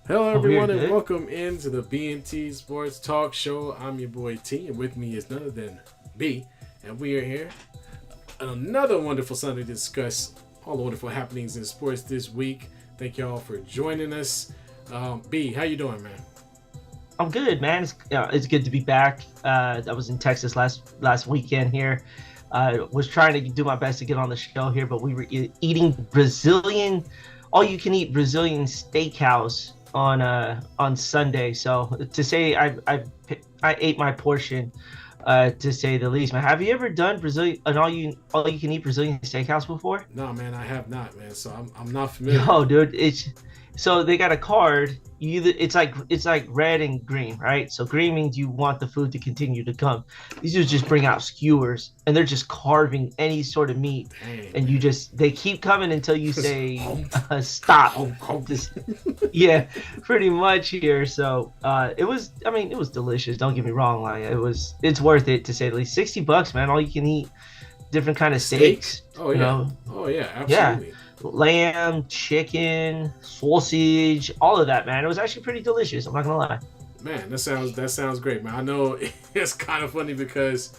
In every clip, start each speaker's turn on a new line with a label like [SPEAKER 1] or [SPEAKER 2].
[SPEAKER 1] Hello,
[SPEAKER 2] Oh, we're
[SPEAKER 1] everyone, and
[SPEAKER 2] good.
[SPEAKER 1] welcome into the B&T Sports Talk Show. I'm your boy T, and with me is none other than B, and we are here on another wonderful Sunday to discuss all the wonderful happenings in sports this week. Thank y'all for joining us. B, how you doing, man?
[SPEAKER 2] I'm good, man. It's good to be back. I was in Texas last weekend here. Was trying to do my best to get on the show here, but we were eating Brazilian, all you can eat Brazilian steakhouse on Sunday. So to say I ate my portion, to say the least. Man, have you ever done Brazilian an all you can eat Brazilian steakhouse before?
[SPEAKER 1] No, man, I have not, man. So I'm not familiar.
[SPEAKER 2] Yo, dude, it's so they got a card. You either it's like red and green, right? So green means you want the food to continue to come. These dudes just bring out skewers and they're just carving any sort of meat,
[SPEAKER 1] Dang,
[SPEAKER 2] and you
[SPEAKER 1] man.
[SPEAKER 2] just they keep coming until you
[SPEAKER 1] Just
[SPEAKER 2] say
[SPEAKER 1] hump,
[SPEAKER 2] stop.
[SPEAKER 1] hump, hump.
[SPEAKER 2] Just yeah, pretty much here. So it was. I mean, it was delicious. Don't get me wrong. Like it's worth it to say the least. $60, man. All you can eat, different kind of
[SPEAKER 1] Steak?
[SPEAKER 2] steaks.
[SPEAKER 1] Oh
[SPEAKER 2] You
[SPEAKER 1] yeah,
[SPEAKER 2] know,
[SPEAKER 1] oh yeah,
[SPEAKER 2] yeah,
[SPEAKER 1] absolutely.
[SPEAKER 2] lamb, chicken, sausage, all of that, man. It was actually pretty delicious. I'm not gonna lie.
[SPEAKER 1] Man, that sounds great, man. I know it's kind of funny because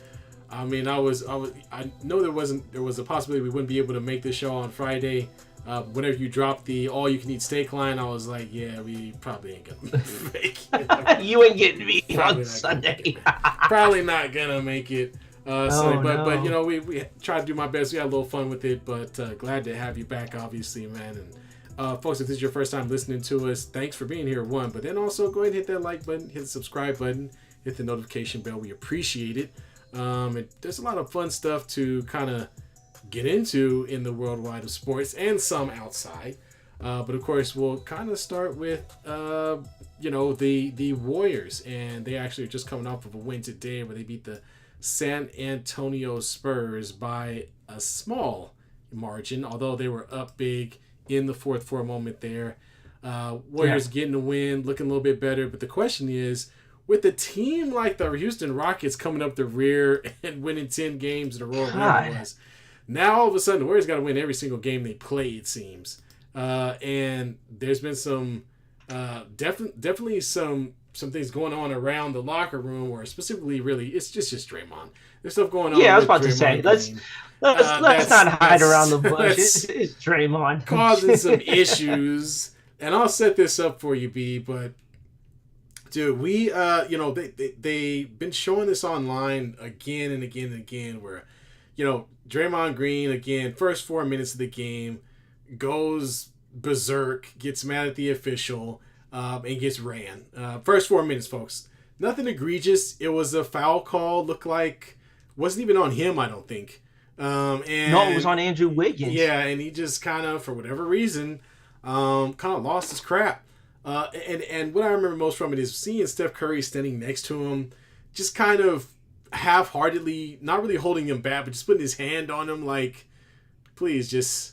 [SPEAKER 1] I know there was a possibility we wouldn't be able to make this show on Friday. Whenever you dropped the all you can eat steak line, I was like, yeah, we probably ain't gonna make it.
[SPEAKER 2] You ain't getting me on
[SPEAKER 1] Probably not gonna make it,
[SPEAKER 2] Sunday.
[SPEAKER 1] man. Probably not gonna make it. So,
[SPEAKER 2] Oh
[SPEAKER 1] but
[SPEAKER 2] no.
[SPEAKER 1] we tried to do my best. We had a little fun with it, but glad to have you back, obviously, man. And folks, if this is your first time listening to us, thanks for being here. One, but then also go ahead and hit that like button, hit the subscribe button, hit the notification bell. We appreciate it. There's a lot of fun stuff to kind of get into in the worldwide of sports and some outside. But of course, we'll kind of start with the Warriors, and they actually are just coming off of a win today where they beat the San Antonio Spurs by a small margin, although they were up big in the fourth for a moment there.
[SPEAKER 2] Yeah.
[SPEAKER 1] Warriors getting the win, looking a little bit better. But the question is, with a team like the Houston Rockets coming up the rear and winning 10 games in a row, whatever it
[SPEAKER 2] God.
[SPEAKER 1] was, now all of a sudden the Warriors got to win every single game they play, it seems. And there's been some definitely some things going on around the locker room, or specifically, really, it's just Draymond. There's stuff going
[SPEAKER 2] Yeah,
[SPEAKER 1] on
[SPEAKER 2] I was
[SPEAKER 1] with
[SPEAKER 2] about to say,
[SPEAKER 1] Draymond
[SPEAKER 2] let's
[SPEAKER 1] Green.
[SPEAKER 2] let's let's
[SPEAKER 1] That's
[SPEAKER 2] not hide around
[SPEAKER 1] that's
[SPEAKER 2] the bush. It's,
[SPEAKER 1] that's
[SPEAKER 2] it's Draymond.
[SPEAKER 1] causing some issues. And I'll set this up for you, B. But dude, we they've been showing this online again and again and again, where Draymond Green again, first 4 minutes of the game, goes berserk, gets mad at the official, and gets ran. First 4 minutes, folks. Nothing egregious. It was a foul call. Looked like wasn't even on him, I don't think.
[SPEAKER 2] No, it was
[SPEAKER 1] And
[SPEAKER 2] on Andrew Wiggins.
[SPEAKER 1] yeah, and he just kind of, for whatever reason, kind of lost his crap. And what I remember most from it is seeing Steph Curry standing next to him, just kind of half-heartedly, not really holding him back, but just putting his hand on him, like, please just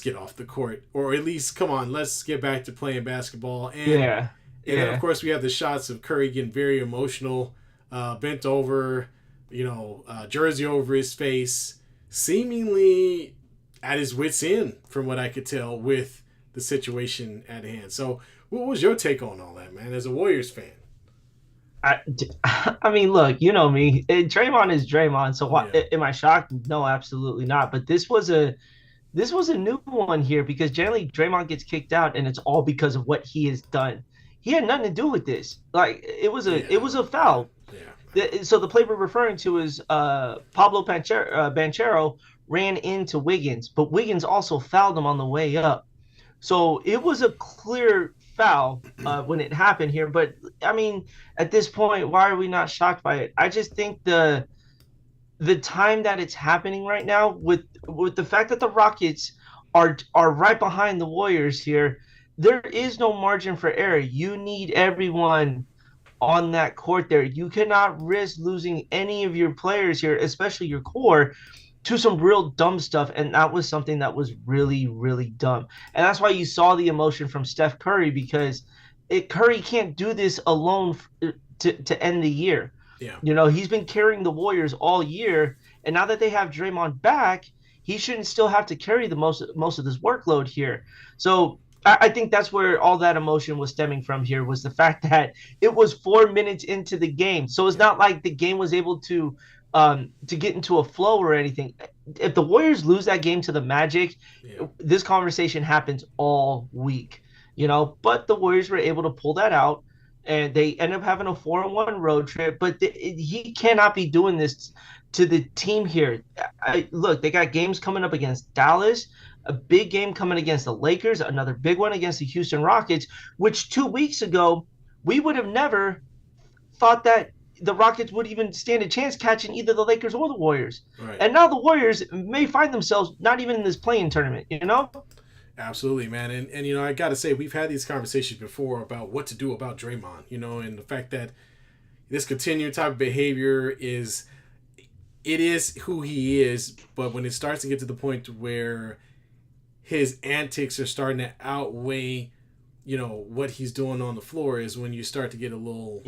[SPEAKER 1] get off the court, or at least come on, let's get back to playing basketball. And
[SPEAKER 2] Yeah.
[SPEAKER 1] and then of
[SPEAKER 2] Yeah.
[SPEAKER 1] course we have the shots of Curry getting very emotional, bent over, jersey over his face, seemingly at his wits end, from what I could tell with the situation at hand. So, what was your take on all that, man, as a Warriors fan?
[SPEAKER 2] I, I mean, look, you know me. Draymond is Draymond. So
[SPEAKER 1] Yeah,
[SPEAKER 2] am I shocked? No, absolutely not. But this was a new one here because generally Draymond gets kicked out and it's all because of what he has done. He had nothing to do with this. Like
[SPEAKER 1] yeah,
[SPEAKER 2] it was a
[SPEAKER 1] yeah,
[SPEAKER 2] foul.
[SPEAKER 1] yeah,
[SPEAKER 2] So the play we're referring to is Pablo Banchero ran into Wiggins, but Wiggins also fouled him on the way up. So it was a clear foul when it happened here. But I mean, at this point, why are we not shocked by it? I just think the time that it's happening right now, with the fact that the Rockets are right behind the Warriors here, there is no margin for error. You need everyone on that court there. You cannot risk losing any of your players here, especially your core, to some real dumb stuff. And that was something that was really, really dumb. And that's why you saw the emotion from Steph Curry, because Curry can't do this alone to end the year.
[SPEAKER 1] yeah.
[SPEAKER 2] He's been carrying the Warriors all year, and now that they have Draymond back, he shouldn't still have to carry the most of this workload here. So I think that's where all that emotion was stemming from here was the fact that it was 4 minutes into the game. So it's
[SPEAKER 1] Yeah,
[SPEAKER 2] not like the game was able to get into a flow or anything. If the Warriors lose that game to the Magic,
[SPEAKER 1] yeah,
[SPEAKER 2] this conversation happens all week, but the Warriors were able to pull that out and they end up having a 4-1 road trip. But he cannot be doing this to the team here. Look, they got games coming up against Dallas, a big game coming against the Lakers, another big one against the Houston Rockets, which 2 weeks ago we would have never thought that the Rockets would even stand a chance catching either the Lakers or the Warriors.
[SPEAKER 1] right.
[SPEAKER 2] And now the Warriors may find themselves not even in this playing tournament,
[SPEAKER 1] Absolutely, man. And I got to say, we've had these conversations before about what to do about Draymond, and the fact that this continued type of behavior it is who he is, but when it starts to get to the point where his antics are starting to outweigh, what he's doing on the floor is when
[SPEAKER 2] Yep.
[SPEAKER 1] you start to get a little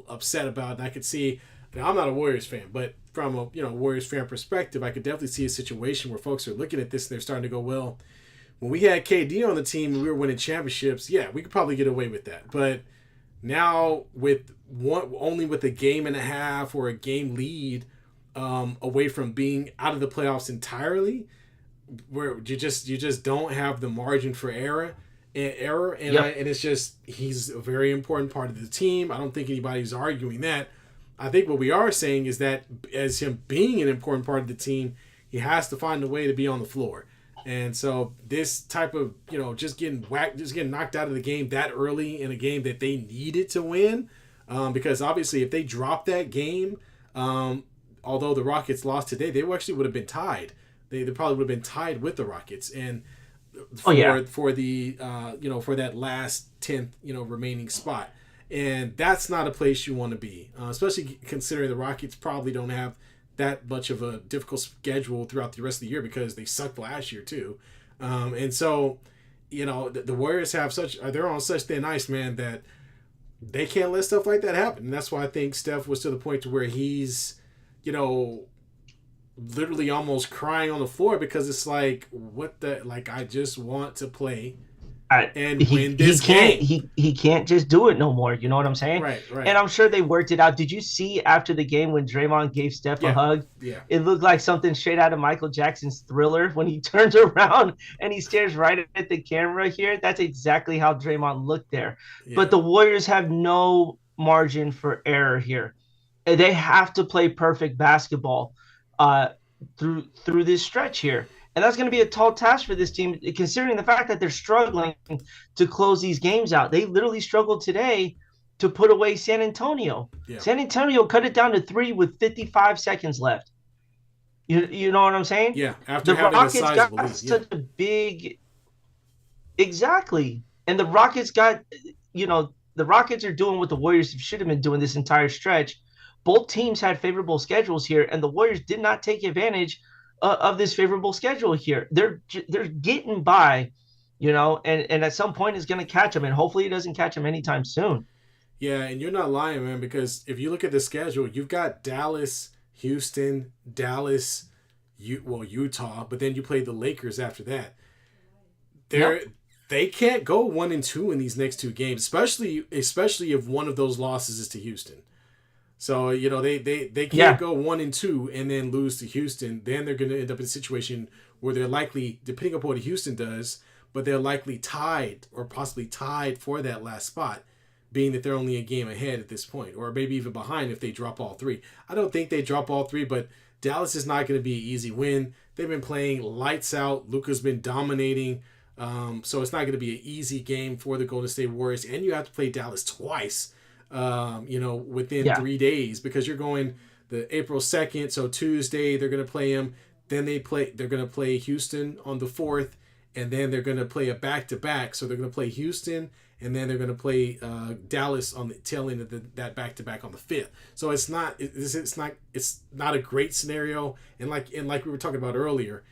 [SPEAKER 1] upset about it. And I could see, now I'm not a Warriors fan, but from a Warriors fan perspective, I could definitely see a situation where folks are looking at this and they're starting to go, well, when we had KD on the team and we were winning championships, yeah, we could probably get away with that. But now only with a game and a half or a game lead away from being out of the playoffs entirely, where you just don't have the margin for error, and
[SPEAKER 2] Yep.
[SPEAKER 1] and it's just he's a very important part of the team. I don't think anybody's arguing that. I think what we are saying is that as him being an important part of the team, he has to find a way to be on the floor. And so this type of just getting whacked, just getting knocked out of the game that early in a game that they needed to win, because obviously if they dropped that game, although the Rockets lost today, they actually would have been tied. They probably would have been tied with the Rockets, and
[SPEAKER 2] Oh yeah.
[SPEAKER 1] for the for that last 10th remaining spot, and that's not a place you want to be, especially considering the Rockets probably don't have that much of a difficult schedule throughout the rest of the year because they sucked last year too, and so the Warriors have they're on such thin ice, man, that they can't let stuff like that happen. And that's why I think Steph was to the point to where he's you know literally almost crying on the floor because it's like, what the, like, I just want to play
[SPEAKER 2] I,
[SPEAKER 1] and
[SPEAKER 2] he
[SPEAKER 1] win
[SPEAKER 2] he
[SPEAKER 1] this
[SPEAKER 2] can't
[SPEAKER 1] game.
[SPEAKER 2] he can't just do it no more. You know what I'm saying?
[SPEAKER 1] Right, right.
[SPEAKER 2] And I'm sure they worked it out. Did you see after the game when Draymond gave Steph a
[SPEAKER 1] Yeah,
[SPEAKER 2] hug?
[SPEAKER 1] yeah,
[SPEAKER 2] It looked like something straight out of Michael Jackson's Thriller when he turns around and he stares right at the camera here. That's exactly how Draymond looked there. But
[SPEAKER 1] yeah.
[SPEAKER 2] the Warriors have no margin for error here. They have to play perfect basketball uh, through this stretch here. And that's going to be a tall task for this team, considering the fact that they're struggling to close these games out. They literally struggled today to put away San Antonio.
[SPEAKER 1] Yeah.
[SPEAKER 2] San Antonio cut it down to 3 with 55 seconds left. You know what I'm saying?
[SPEAKER 1] Yeah, after
[SPEAKER 2] The
[SPEAKER 1] having a
[SPEAKER 2] Rockets
[SPEAKER 1] sizable
[SPEAKER 2] got
[SPEAKER 1] lead. Yeah.
[SPEAKER 2] such a big, exactly. And the Rockets the Rockets are doing what the Warriors should have been doing this entire stretch. Both teams had favorable schedules here, and the Warriors did not take advantage of this favorable schedule here. They're getting by, and at some point it's going to catch them, and hopefully it doesn't catch them anytime soon.
[SPEAKER 1] Yeah, and you're not lying, man, because if you look at the schedule, you've got Dallas, Houston, Dallas, Utah, but then you play the Lakers after that. They're
[SPEAKER 2] Yep.
[SPEAKER 1] they can't go 1-2 in these next two games, especially if one of those losses is to Houston. So they can't
[SPEAKER 2] Yeah.
[SPEAKER 1] go 1-2 and then lose to Houston. Then they're going to end up in a situation where they're likely, depending upon what Houston does, but they're likely tied or possibly tied for that last spot, being that they're only a game ahead at this point, or maybe even behind if they drop all three. I don't think they drop all three, but Dallas is not going to be an easy win. They've been playing lights out. Luka's been dominating. So it's not going to be an easy game for the Golden State Warriors, and you have to play Dallas twice. Within
[SPEAKER 2] Yeah.
[SPEAKER 1] 3 days, because you're going the April 2nd, so Tuesday they're going to play him. Then they're going to play Houston on the 4th, and then they're going to play a back-to-back. So they're going to play Houston, and then they're going to play Dallas on the tail end of that back-to-back on the 5th. So it's not a great scenario. And like we were talking about earlier,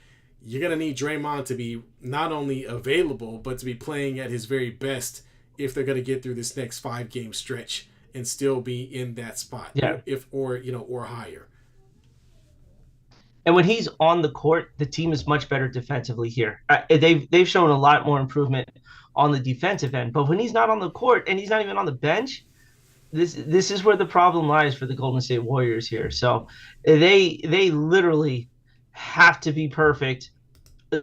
[SPEAKER 1] you're going to need Draymond to be not only available, but to be playing at his very best if they're going to get through this next 5-game stretch and still be in that spot,
[SPEAKER 2] Yeah.
[SPEAKER 1] if or higher.
[SPEAKER 2] And when he's on the court, the team is much better defensively here. They've shown a lot more improvement on the defensive end. But when he's not on the court and he's not even on the bench, this is where the problem lies for the Golden State Warriors here. So they literally have to be perfect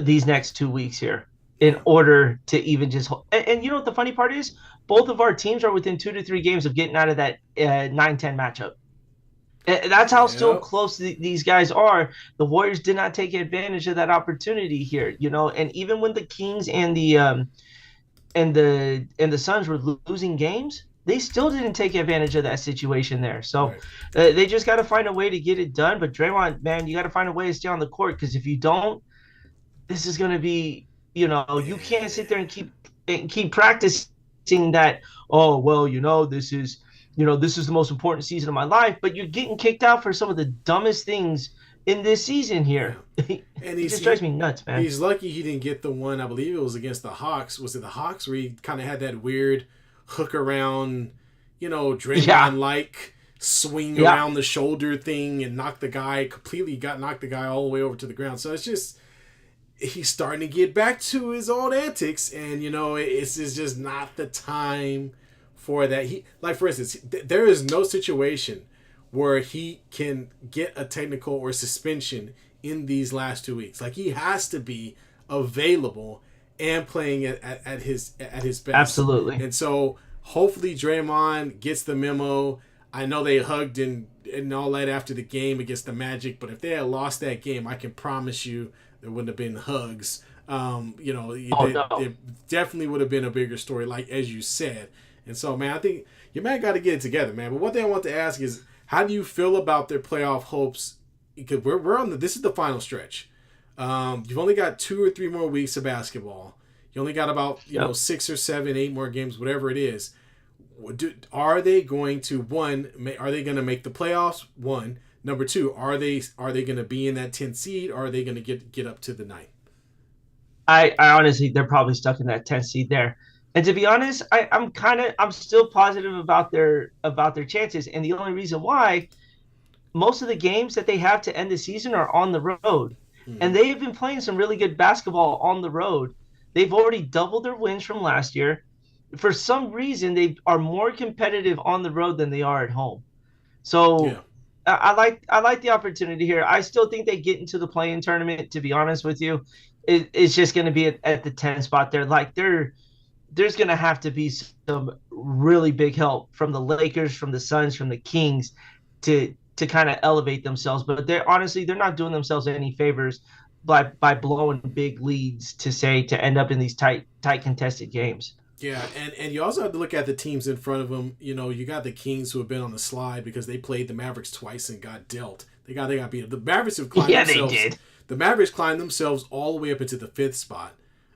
[SPEAKER 2] these next 2 weeks here in
[SPEAKER 1] Yeah.
[SPEAKER 2] order to even just and you know what the funny part is? Both of our teams are within 2 to 3 games of getting out of that 9-10 matchup. That's how still
[SPEAKER 1] Yep.
[SPEAKER 2] close these guys are. The Warriors did not take advantage of that opportunity here, you know. And even when the Kings and the Suns were losing games, they still didn't take advantage of that situation there. So
[SPEAKER 1] Right.
[SPEAKER 2] they just got to find a way to get it done. But Draymond, man, you got to find a way to stay on the court because if you don't, this is going to be, you can't sit there and keep practicing that. Oh well, this is the most important season of my life, but you're getting kicked out for some of the dumbest things in this season
[SPEAKER 1] Yeah.
[SPEAKER 2] here.
[SPEAKER 1] And
[SPEAKER 2] It just drives me nuts, man.
[SPEAKER 1] he's lucky he didn't get the one. I believe it was against the Hawks. Was it the Hawks where he kind of had that weird hook around,
[SPEAKER 2] Yeah,
[SPEAKER 1] Draymond like swing
[SPEAKER 2] yeah.
[SPEAKER 1] around the shoulder thing and knocked the guy all the way over to the ground. So it's just he's starting to get back to his old antics, and it's just not the time for that. He like for instance, there is no situation where he can get a technical or suspension in these last 2 weeks. Like he has to be available and playing at his best.
[SPEAKER 2] Absolutely.
[SPEAKER 1] And so hopefully Draymond gets the memo. I know they hugged and all that after the game against the Magic, but if they had lost that game, I can promise you there wouldn't have been hugs.
[SPEAKER 2] Oh
[SPEAKER 1] It
[SPEAKER 2] no.
[SPEAKER 1] definitely would have been a bigger story, like as you said. And so, man, I think your man got to get it together, man. But one thing I want to ask is, how do you feel about their playoff hopes? Because we're on this is the final stretch. You've only got 2 or 3 more weeks of basketball. You only got about
[SPEAKER 2] Yep.
[SPEAKER 1] 6 or 7, 8 more games, whatever it is. Are they going to Are they going to make the playoffs? One. Number two, are they going to be in that 10th seed? Or are they going to get up to the ninth?
[SPEAKER 2] I honestly, they're probably stuck in that 10th seed there. And to be honest, I'm still positive about their chances. And the only reason why most of the games that they have to end the season are on the road.
[SPEAKER 1] Mm-hmm.
[SPEAKER 2] And they've been playing some really good basketball on the road. They've already doubled their wins from last year. For some reason, they are more competitive on the road than they are at home.
[SPEAKER 1] Yeah.
[SPEAKER 2] So I like the opportunity here. I still think they get into the play-in tournament. To be honest with you, it's just going to be at the 10 spot there. Like there's going to have to be some really big help from the Lakers, from the Suns, from the Kings to kind of elevate themselves. But they're not doing themselves any favors by blowing big leads to end up in these tight contested games.
[SPEAKER 1] Yeah, and you also have to look at the teams in front of them. You got the Kings who have been on the slide because they played the Mavericks twice and got dealt. They got beat. The Mavericks have climbed
[SPEAKER 2] Yeah, they
[SPEAKER 1] themselves.
[SPEAKER 2] did.
[SPEAKER 1] The Mavericks climbed themselves all the way up into the fifth spot,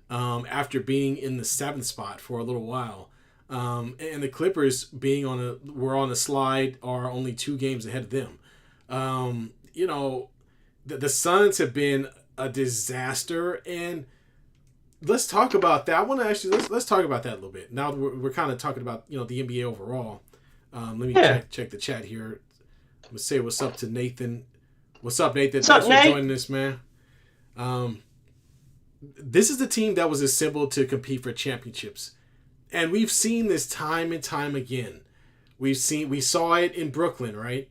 [SPEAKER 1] after being in the seventh spot for a little while. And the Clippers were on a slide are only 2 games ahead of them. The Suns have been a disaster, and let's talk about that. I want to actually let's talk about that a little bit. Now we're kind of talking about the NBA overall. Let me
[SPEAKER 2] Yeah.
[SPEAKER 1] check the chat here. I'm gonna say what's up to Nathan. What's up, Nathan?
[SPEAKER 2] What's up,
[SPEAKER 1] Thanks for
[SPEAKER 2] Nate?
[SPEAKER 1] joining us, man. Um, this is the team that was assembled to compete for championships, and we've seen this time and time again. We saw it in Brooklyn, right?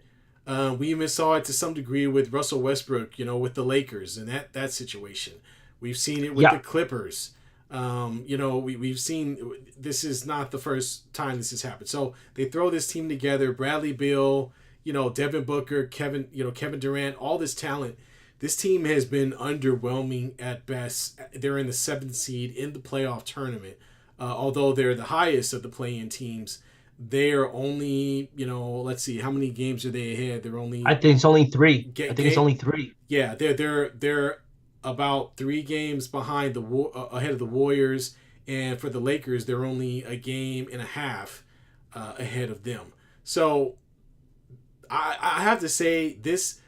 [SPEAKER 1] We even saw it to some degree with Russell Westbrook, with the Lakers and that situation. We've seen it with the
[SPEAKER 2] Yeah.
[SPEAKER 1] Clippers. We've seen this is not the first time this has happened. So they throw this team together: Bradley Beal, Devin Booker, Kevin Durant, all this talent. This team has been underwhelming at best. They're in the seventh seed in the playoff tournament, although they're the highest of the play-in teams. They are only, let's see, how many games are they ahead? They're
[SPEAKER 2] I
[SPEAKER 1] only
[SPEAKER 2] think it's only three. I
[SPEAKER 1] ga-
[SPEAKER 2] think it's
[SPEAKER 1] ga-
[SPEAKER 2] only three.
[SPEAKER 1] yeah, they're about 3 games behind ahead of the Warriors, and for the Lakers, they're only a game and a half ahead of them. So I have to say this.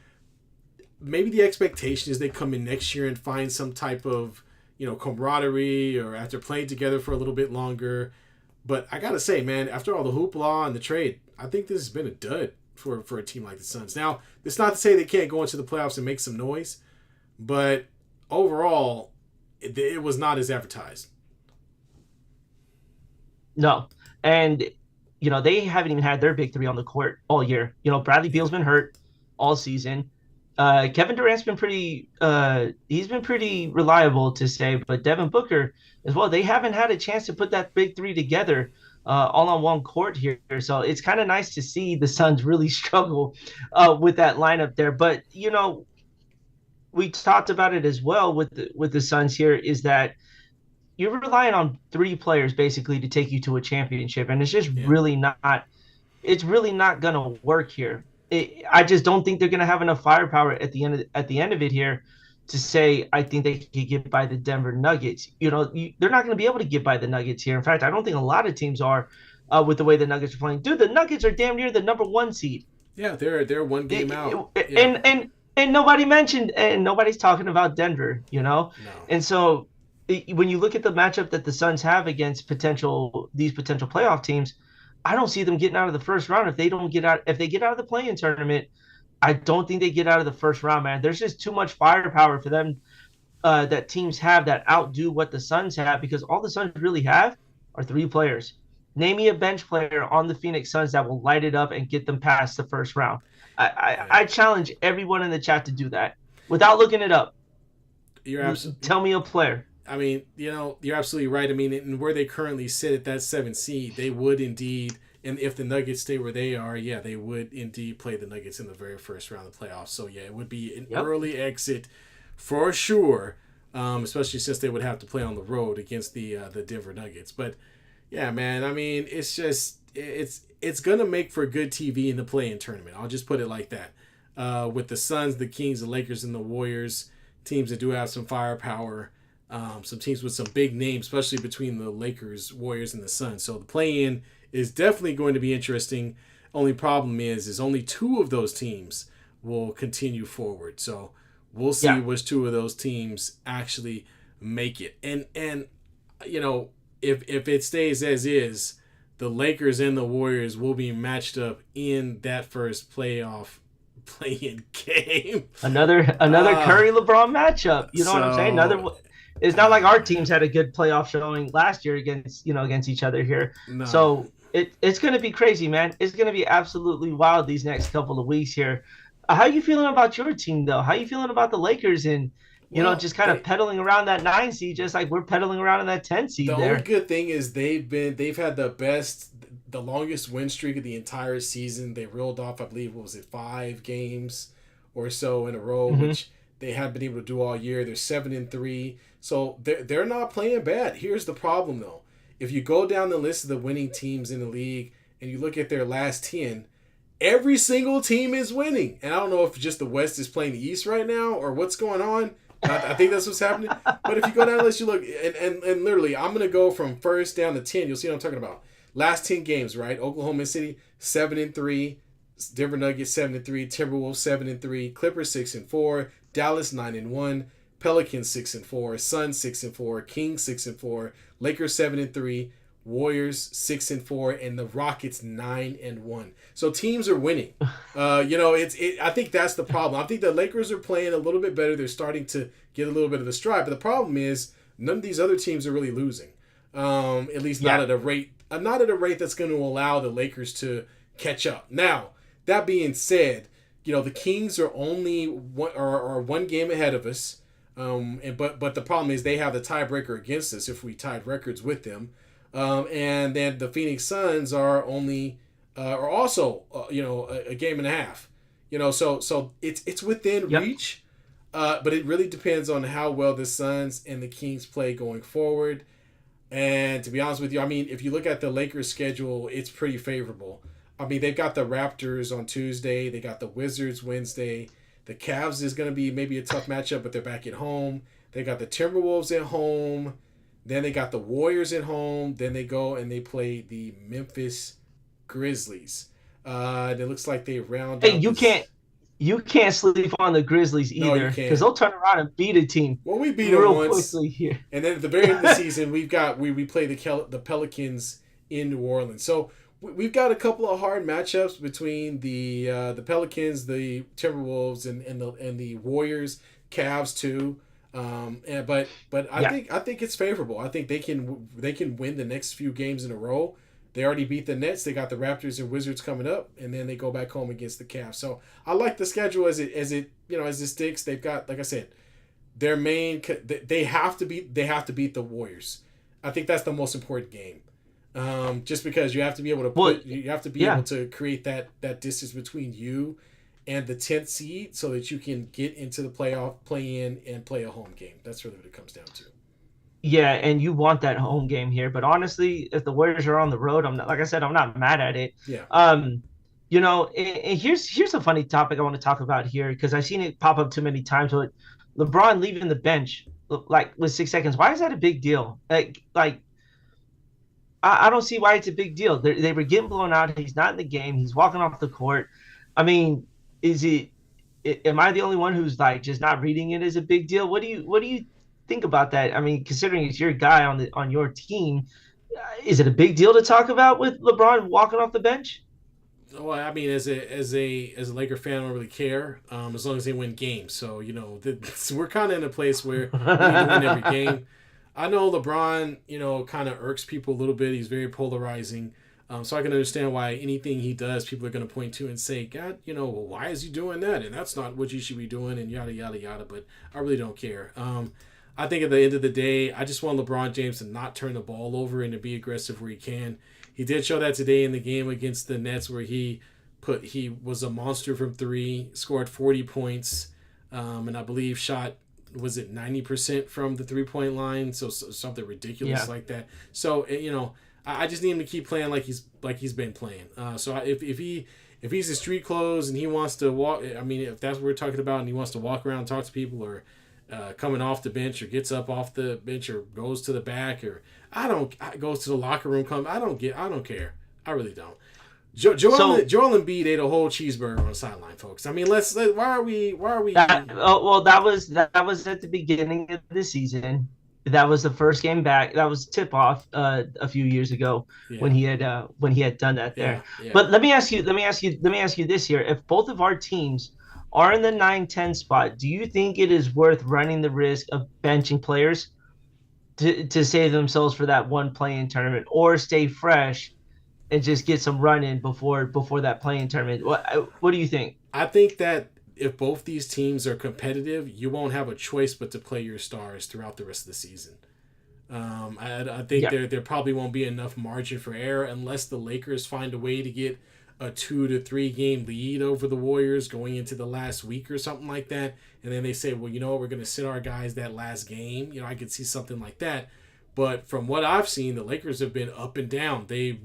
[SPEAKER 1] Maybe the expectation is they come in next year and find some type of camaraderie, or after playing together for a little bit longer. But I gotta say, man, after all the hoopla and the trade, I think this has been a dud. for a team like the Suns. Now, it's not to say they can't go into the playoffs and make some noise, but overall, it was not as advertised.
[SPEAKER 2] No. And, they haven't even had their big three on the court all year. Bradley Beal's been hurt all season. Kevin Durant's been he's been pretty reliable to say, but Devin Booker as well. They haven't had a chance to put that big three together all on one court here. So it's kind of nice to see the Suns really struggle with that lineup there. But, we talked about it as well with the Suns here is that you're relying on three players basically to take you to a championship. And it's just really not going to work here. I just don't think they're going to have enough firepower at the end of it here to say I think they could get by the Denver Nuggets. They're not going to be able to get by the Nuggets here. In fact, I don't think a lot of teams are with the way the Nuggets are playing. Dude, the Nuggets are damn near the number 1 seed.
[SPEAKER 1] Yeah, they're one game out.
[SPEAKER 2] And nobody mentioned, and nobody's talking about Denver, No. And so when you look at the matchup that the Suns have against these potential playoff teams, I don't see them getting out of the first round if they get out of the play-in tournament. I don't think they get out of the first round, man. There's just too much firepower for them that teams have that outdo what the Suns have, because all the Suns really have are 3 players. Name me a bench player on the Phoenix Suns that will light it up and get them past the first round. I challenge everyone in the chat to do that without looking it up. Tell me a player.
[SPEAKER 1] I mean, you're absolutely right. I mean, and where they currently sit at that 7th seed, they would indeed, and if the Nuggets stay where they are, they would indeed play the Nuggets in the very first round of the playoffs. So, it would be an early exit for sure, especially since they would have to play on the road against the Denver Nuggets. But, yeah, man, I mean, it's just, it's going to make for good TV in the play-in tournament. I'll just put it like that. With the Suns, the Kings, the Lakers, and the Warriors, teams that do have some firepower. Some teams with some big names, especially between the Lakers, Warriors, and the Suns. So the play-in is definitely going to be interesting. Only problem is only 2 of those teams will continue forward. So we'll see which 2 of those teams actually make it. And if it stays as is, the Lakers and the Warriors will be matched up in that first play-in game.
[SPEAKER 2] Another Curry LeBron matchup. You know what I'm saying? It's not like our teams had a good playoff showing last year against each other here. No. So it's going to be crazy, man. It's going to be absolutely wild these next couple of weeks here. How are you feeling about your team, though? How are you feeling about the Lakers and, just kind of pedaling around that 9 seed, just like we're pedaling around in that 10 seed there?
[SPEAKER 1] The only good thing is they've had the longest win streak of the entire season. They reeled off, I believe, 5 games or so in a row, which they haven't been able to do all year. They're 7-3. So they're not playing bad. Here's the problem, though. If you go down the list of the winning teams in the league and you look at their last 10, every single team is winning. And I don't know if just the West is playing the East right now or what's going on. I think that's what's happening. But if you go down the list, you look, and literally, I'm going to go from first down to 10. You'll see what I'm talking about. Last 10 games, right? Oklahoma City, 7-3. Denver Nuggets, 7-3. Timberwolves, 7-3. Clippers, 6-4. Dallas, 9-1. Pelicans 6-4, Suns 6-4, Kings 6-4, Lakers 7-3, Warriors 6-4, and the Rockets 9-1. So teams are winning. I think that's the problem. I think the Lakers are playing a little bit better. They're starting to get a little bit of a stride. But the problem is none of these other teams are really losing. At least not at a rate that's going to allow the Lakers to catch up. Now, that being said, the Kings are only one game ahead of us. But the problem is they have the tiebreaker against us if we tied records with them, and then the Phoenix Suns are also a game and a half, so it's within reach, but it really depends on how well the Suns and the Kings play going forward. And to be honest with you, I mean, if you look at the Lakers schedule, it's pretty favorable. I mean, they've got the Raptors on Tuesday, they got the Wizards Wednesday. The Cavs is going to be maybe a tough matchup, but they're back at home. They got the Timberwolves at home. Then they got the Warriors at home. Then they go and they play the Memphis Grizzlies. And it looks like they round out.
[SPEAKER 2] Hey, you can't sleep on the Grizzlies either, because they'll turn around and beat a team.
[SPEAKER 1] Well, we beat them once. Quickly here. And then at the very end of the season, we play the Pelicans in New Orleans. So we've got a couple of hard matchups between the Pelicans, the Timberwolves, and the Warriors, Cavs too. But
[SPEAKER 2] Yeah.
[SPEAKER 1] I think it's favorable. I think they can win the next few games in a row. They already beat the Nets. They got the Raptors and Wizards coming up, and then they go back home against the Cavs. So I like the schedule as it sticks. They've got, like I said, their main they have to beat the Warriors. I think that's the most important game. Just because you have to be able to
[SPEAKER 2] Well,
[SPEAKER 1] you have to be
[SPEAKER 2] yeah.
[SPEAKER 1] able to create that distance between you and the 10th seed so that you can get into the playoff, play in, and play a home game. That's really what it comes down to.
[SPEAKER 2] Yeah, and you want that home game here, but honestly, if the Warriors are on the road, I'm not, like I said, I'm not mad at it.
[SPEAKER 1] Yeah.
[SPEAKER 2] Um, and here's a funny topic I want to talk about here because I've seen it pop up too many times. With LeBron leaving the bench like with 6 seconds, why is that a big deal? I don't see why it's a big deal. They were getting blown out. He's not in the game. He's walking off the court. I mean, is it? Am I the only one who's like just not reading it as a big deal? What do you think about that? I mean, considering it's your guy on your team, is it a big deal to talk about with LeBron walking off the bench?
[SPEAKER 1] Well, I mean, as a Laker fan, I don't really care as long as they win games. So we're kind of in a place where we need to win every game. I know LeBron, kind of irks people a little bit. He's very polarizing. So I can understand why anything he does, people are going to point to and say, God, well, why is he doing that? And that's not what you should be doing, and yada, yada, yada. But I really don't care. I think at the end of the day, I just want LeBron James to not turn the ball over and to be aggressive where he can. He did show that today in the game against the Nets where he was a monster from three, scored 40 points, and I believe shot, was it 90% from the 3-point line? So something ridiculous
[SPEAKER 2] Yeah.
[SPEAKER 1] like that. So I just need him to keep playing like he's been playing. So if he's in street clothes and he wants to walk, I mean, if that's what we're talking about, and he wants to walk around and talk to people, or coming off the bench, or gets up off the bench, or goes to the back, or goes to the locker room. I don't care. I really don't. Joel Embiid ate a whole cheeseburger on the sideline, folks. I mean, why are we?
[SPEAKER 2] That was at the beginning of the season. That was the first game back. That was tip off a few years ago
[SPEAKER 1] Yeah.
[SPEAKER 2] when he had done that there.
[SPEAKER 1] Yeah.
[SPEAKER 2] But let me ask you this here. If both of our teams are in the 9-10 spot, do you think it is worth running the risk of benching players to save themselves for that one play-in tournament, or stay fresh and just get some run in before that play-in tournament? What do you think?
[SPEAKER 1] I think that if both these teams are competitive, you won't have a choice but to play your stars throughout the rest of the season. I think
[SPEAKER 2] Yeah.
[SPEAKER 1] there probably won't be enough margin for error unless the Lakers find a way to get a 2 to 3 game lead over the Warriors going into the last week or something like that. And then they say, well, we're going to sit our guys that last game. I could see something like that. But from what I've seen, the Lakers have been up and down. They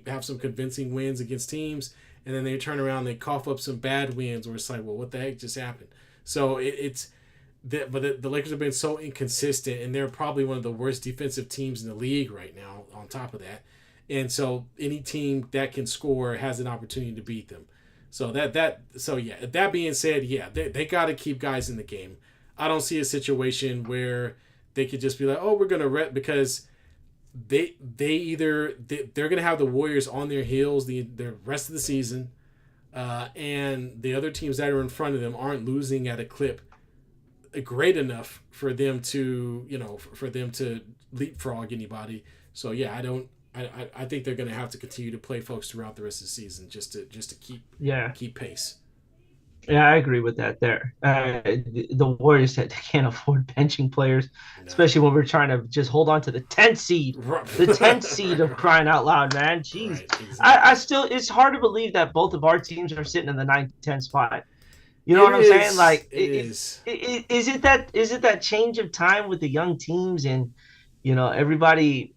[SPEAKER 1] have some convincing wins against teams, and then they turn around and they cough up some bad wins where it's like, well, what the heck just happened? So the Lakers have been so inconsistent, and they're probably one of the worst defensive teams in the league right now on top of that. And so any team that can score has an opportunity to beat them. So that being said, yeah, they got to keep guys in the game. I don't see a situation where they could just be like, oh, we're going to because they're going to have the Warriors on their heels the rest of the season, and the other teams that are in front of them aren't losing at a clip great enough for them to leapfrog anybody. So yeah, I think they're going to have to continue to play folks throughout the rest of the season just to keep pace.
[SPEAKER 2] Yeah, I agree with that there. The Warriors said they can't afford benching players,
[SPEAKER 1] No.
[SPEAKER 2] especially when we're trying to just hold on to the 10th seed.
[SPEAKER 1] Right.
[SPEAKER 2] The 10th seed of crying out loud, man. Jeez.
[SPEAKER 1] Right, exactly.
[SPEAKER 2] I still, it's hard to believe that both of our teams are sitting in the 9-10 spot. You know what I'm saying? Like,
[SPEAKER 1] is
[SPEAKER 2] it that change of time with the young teams and, everybody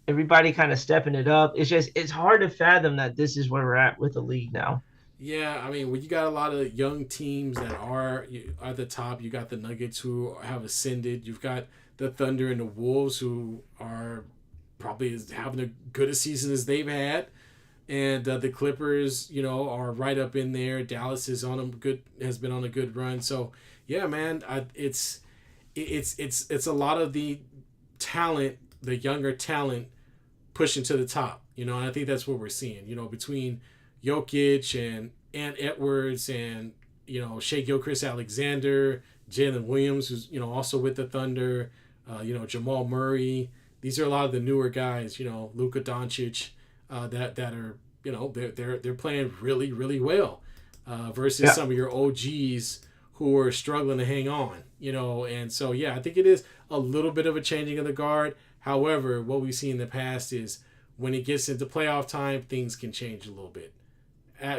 [SPEAKER 2] kind of stepping it up? It's hard to fathom that this is where we're at with the league now.
[SPEAKER 1] Yeah, I mean, when you got a lot of young teams that are at the top, you got the Nuggets who have ascended. You've got the Thunder and the Wolves who are probably having as good a season as they've had, and the Clippers, are right up in there. Dallas has been on a good run. So yeah, man, it's a lot of the talent, the younger talent, pushing to the top. And I think that's what we're seeing. Between Jokic and Edwards and Shai Gilgeous-Alexander, Jalen Williams, who's also with the Thunder, Jamal Murray. These are a lot of the newer guys. Luka Doncic, that are they're playing really really well, versus some of your OGs who are struggling to hang on. And so I think it is a little bit of a changing of the guard. However, what we've seen in the past is when it gets into playoff time, things can change a little bit.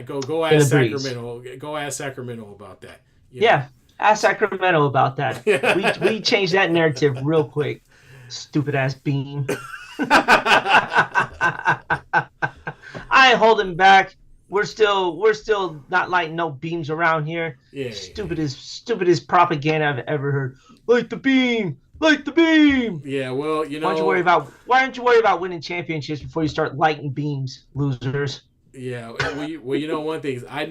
[SPEAKER 1] Go ask Sacramento. Go ask Sacramento about that.
[SPEAKER 2] Yeah, ask Sacramento about that. We changed that narrative real quick. Stupid ass Beam. I ain't holding back. We're still not lighting no beams around here. Stupidest propaganda I've ever heard. Light the beam. Light the beam.
[SPEAKER 1] Yeah, well,
[SPEAKER 2] Why don't you worry about winning championships before you start lighting beams, losers?
[SPEAKER 1] Yeah, well, one thing is I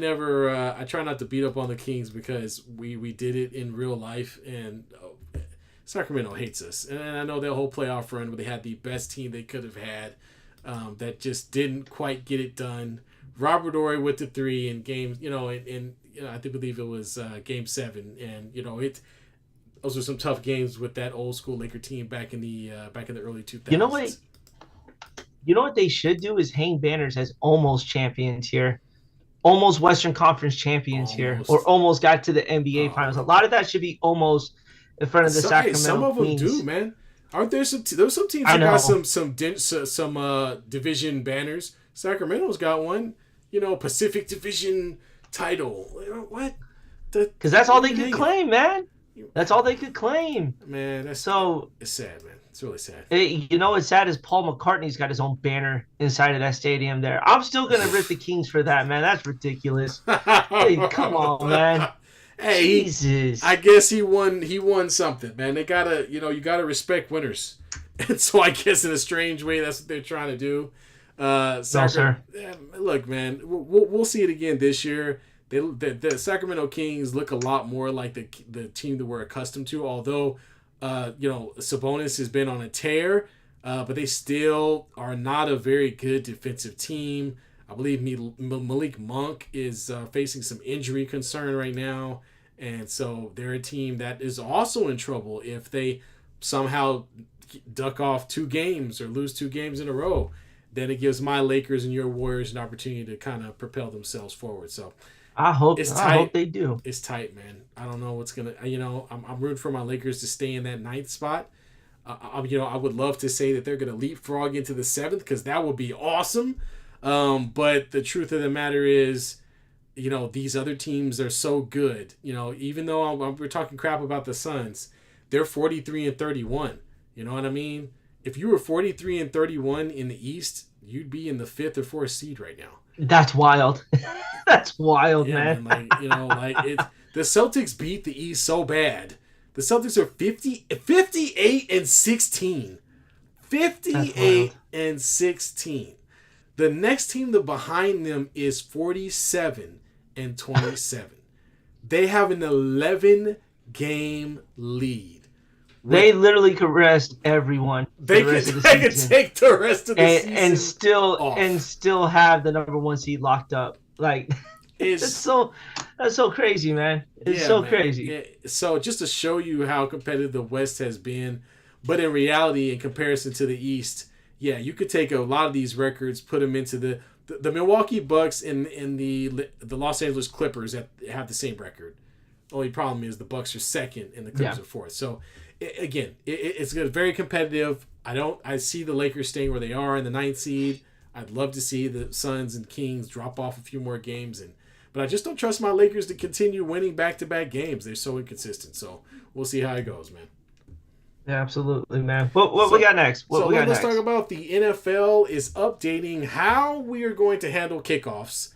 [SPEAKER 1] try not to beat up on the Kings because we did it in real life, and Sacramento hates us. And I know their whole playoff run where they had the best team they could have had, that just didn't quite get it done. Robert Horry with the 3 in games, and I believe it was Game 7, and those were some tough games with that old school Laker team back in the early 2000s.
[SPEAKER 2] You know what they should do is hang banners as almost champions here, almost Western Conference champions here, or almost got to the NBA Finals. A lot of that should be almost in front of the Sacramento
[SPEAKER 1] Some of them
[SPEAKER 2] Queens.
[SPEAKER 1] do, man. Aren't there some teams that got some division banners? Sacramento's got one. Pacific Division title. What?
[SPEAKER 2] Because that's all they could claim, man. That's all they could claim.
[SPEAKER 1] Man, it's sad, man. It's really sad.
[SPEAKER 2] What's sad is Paul McCartney's got his own banner inside of that stadium there. I'm still going to rip the Kings for that, man. That's ridiculous. Hey, come on, man.
[SPEAKER 1] Hey,
[SPEAKER 2] Jesus.
[SPEAKER 1] I guess he won something, man. They gotta, you gotta respect winners. And so I guess in a strange way, that's what they're trying to do. Look, man, we'll see it again this year. The Sacramento Kings look a lot more like the team that we're accustomed to, although Sabonis has been on a tear, but they still are not a very good defensive team. I believe Malik Monk is facing some injury concern right now, and so they're a team that is also in trouble if they somehow duck off 2 games or lose 2 games in a row. Then it gives my Lakers and your Warriors an opportunity to kind of propel themselves forward. So
[SPEAKER 2] I hope they do.
[SPEAKER 1] It's tight, man. I don't know what's gonna. I'm rooting for my Lakers to stay in that 9th spot. I would love to say that they're gonna leapfrog into the 7th because that would be awesome. But the truth of the matter is, these other teams are so good. Even though we're talking crap about the Suns, they're 43-31. You know what I mean? If you were 43-31 in the East, you'd be in the 5th or 4th seed right now.
[SPEAKER 2] That's wild. That's wild, man.
[SPEAKER 1] The Celtics beat the East so bad. The Celtics are 58-16. 58-16. The next team behind them is 47-27. They have an 11-game lead.
[SPEAKER 2] They literally could rest everyone.
[SPEAKER 1] They could take the rest of the season
[SPEAKER 2] and still have the number 1 seed locked up. Like that's so crazy, man. It's crazy.
[SPEAKER 1] So just to show you how competitive the West has been, but in reality, in comparison to the East, you could take a lot of these records, put them into the Milwaukee Bucks and the Los Angeles Clippers that have the same record. Only problem is the Bucks are 2nd and the Clippers are 4th. So again, it's very competitive. I see the Lakers staying where they are in the 9th seed. I'd love to see the Suns and Kings drop off a few more games, but I just don't trust my Lakers to continue winning back-to-back games. They're so inconsistent. So we'll see how it goes, man.
[SPEAKER 2] Yeah, absolutely, man. What we got next?
[SPEAKER 1] Let's talk about the NFL is updating how we are going to handle kickoffs.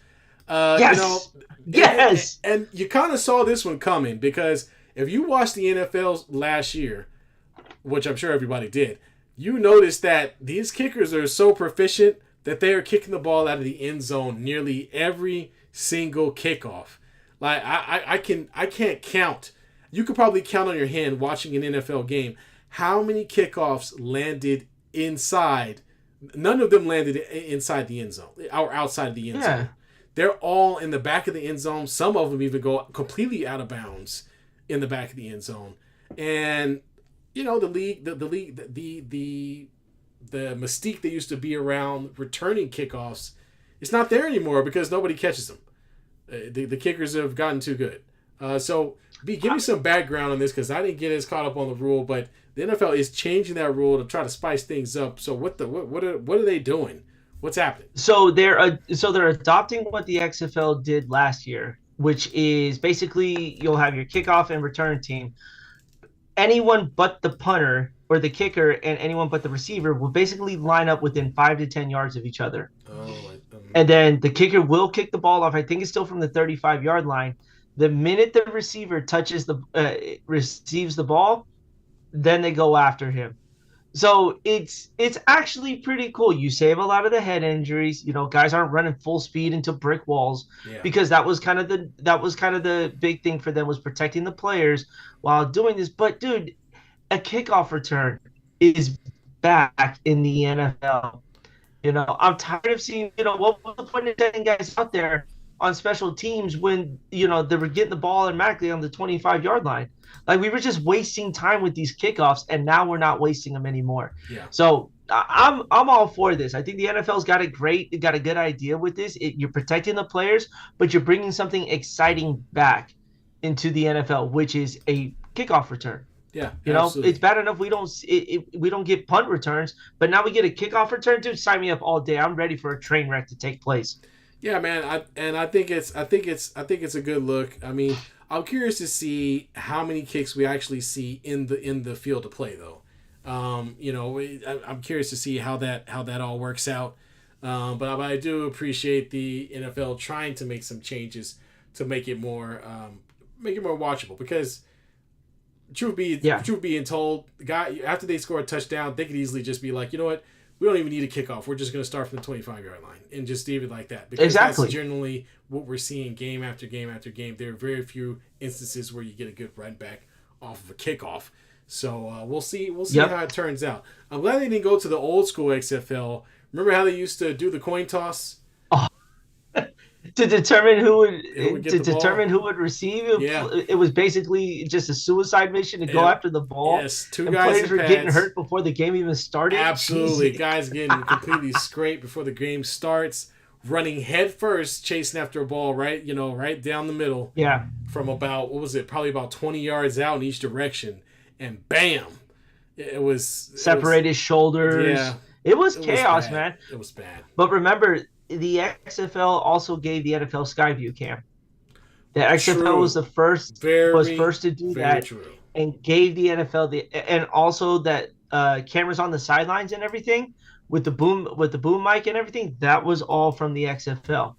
[SPEAKER 2] Yes.
[SPEAKER 1] And you kind of saw this one coming because if you watched the NFL last year, which I'm sure everybody did, you noticed that these kickers are so proficient that they are kicking the ball out of the end zone nearly every single kickoff. Like I can't count. You could probably count on your hand watching an NFL game how many kickoffs landed inside None of them landed inside the end zone or outside of the end
[SPEAKER 2] Yeah.
[SPEAKER 1] zone. They're all in the back of the end zone. Some of them even go completely out of bounds in the back of the end zone. And the league, the mystique that used to be around returning kickoffs, it's not there anymore because nobody catches them. The kickers have gotten too good. So, B, give me some background on this because I didn't get as caught up on the rule, but the NFL is changing that rule to try to spice things up. So, what are they doing? What's happening?
[SPEAKER 2] So they're adopting what the XFL did last year, which is basically you'll have your kickoff and return team. Anyone but the punter or the kicker and anyone but the receiver will basically line up within 5 to 10 yards of each other. And then the kicker will kick the ball off. I think it's still from the 35-yard line. The minute the receiver receives the ball, then they go after him. So it's actually pretty cool. You save a lot of the head injuries. Guys aren't running full speed into brick walls because that was kind of the big thing for them was protecting the players while doing this. But dude, a kickoff return is back in the NFL. I'm tired of seeing, what was the point of sending guys out there on special teams when, they were getting the ball automatically on the 25-yard line. Like, we were just wasting time with these kickoffs, and now we're not wasting them anymore.
[SPEAKER 1] Yeah.
[SPEAKER 2] So I'm all for this. I think the NFL's got a good idea with this. You're protecting the players, but you're bringing something exciting back into the NFL, which is a kickoff return.
[SPEAKER 1] Yeah,
[SPEAKER 2] it's bad enough we don't get punt returns, but now we get a kickoff return. Dude, sign me up all day. I'm ready for a train wreck to take place.
[SPEAKER 1] Yeah, man. I think it's a good look. I mean, I'm curious to see how many kicks we actually see in the field of play, though. I'm curious to see how that all works out. But I do appreciate the NFL trying to make some changes to make it more watchable because. Truth being told, the guy after they score a touchdown, they could easily just be like, you know what, we don't even need a kickoff. We're just going to start from the 25-yard line and just leave it like that. Because that's generally what we're seeing game after game after game. There are very few instances where you get a good run back off of a kickoff. So we'll see how it turns out. I'm glad they didn't go to the old school XFL. Remember how they used to do the coin toss?
[SPEAKER 2] To determine who would receive. It was basically just a suicide mission to go after the ball.
[SPEAKER 1] Yes, two guys
[SPEAKER 2] players were getting hurt before the game even started.
[SPEAKER 1] Absolutely, guys getting completely scraped before the game starts, running head first, chasing after a ball right down the middle.
[SPEAKER 2] Yeah,
[SPEAKER 1] from about probably about 20 yards out in each direction, and bam, it was
[SPEAKER 2] separated shoulders. Yeah, it was chaos, man.
[SPEAKER 1] It was bad.
[SPEAKER 2] But remember, the XFL also gave the NFL Skyview Cam. The XFL was the first to do that, and gave the NFL and also that cameras on the sidelines and everything with the boom mic and everything. That was all from the XFL.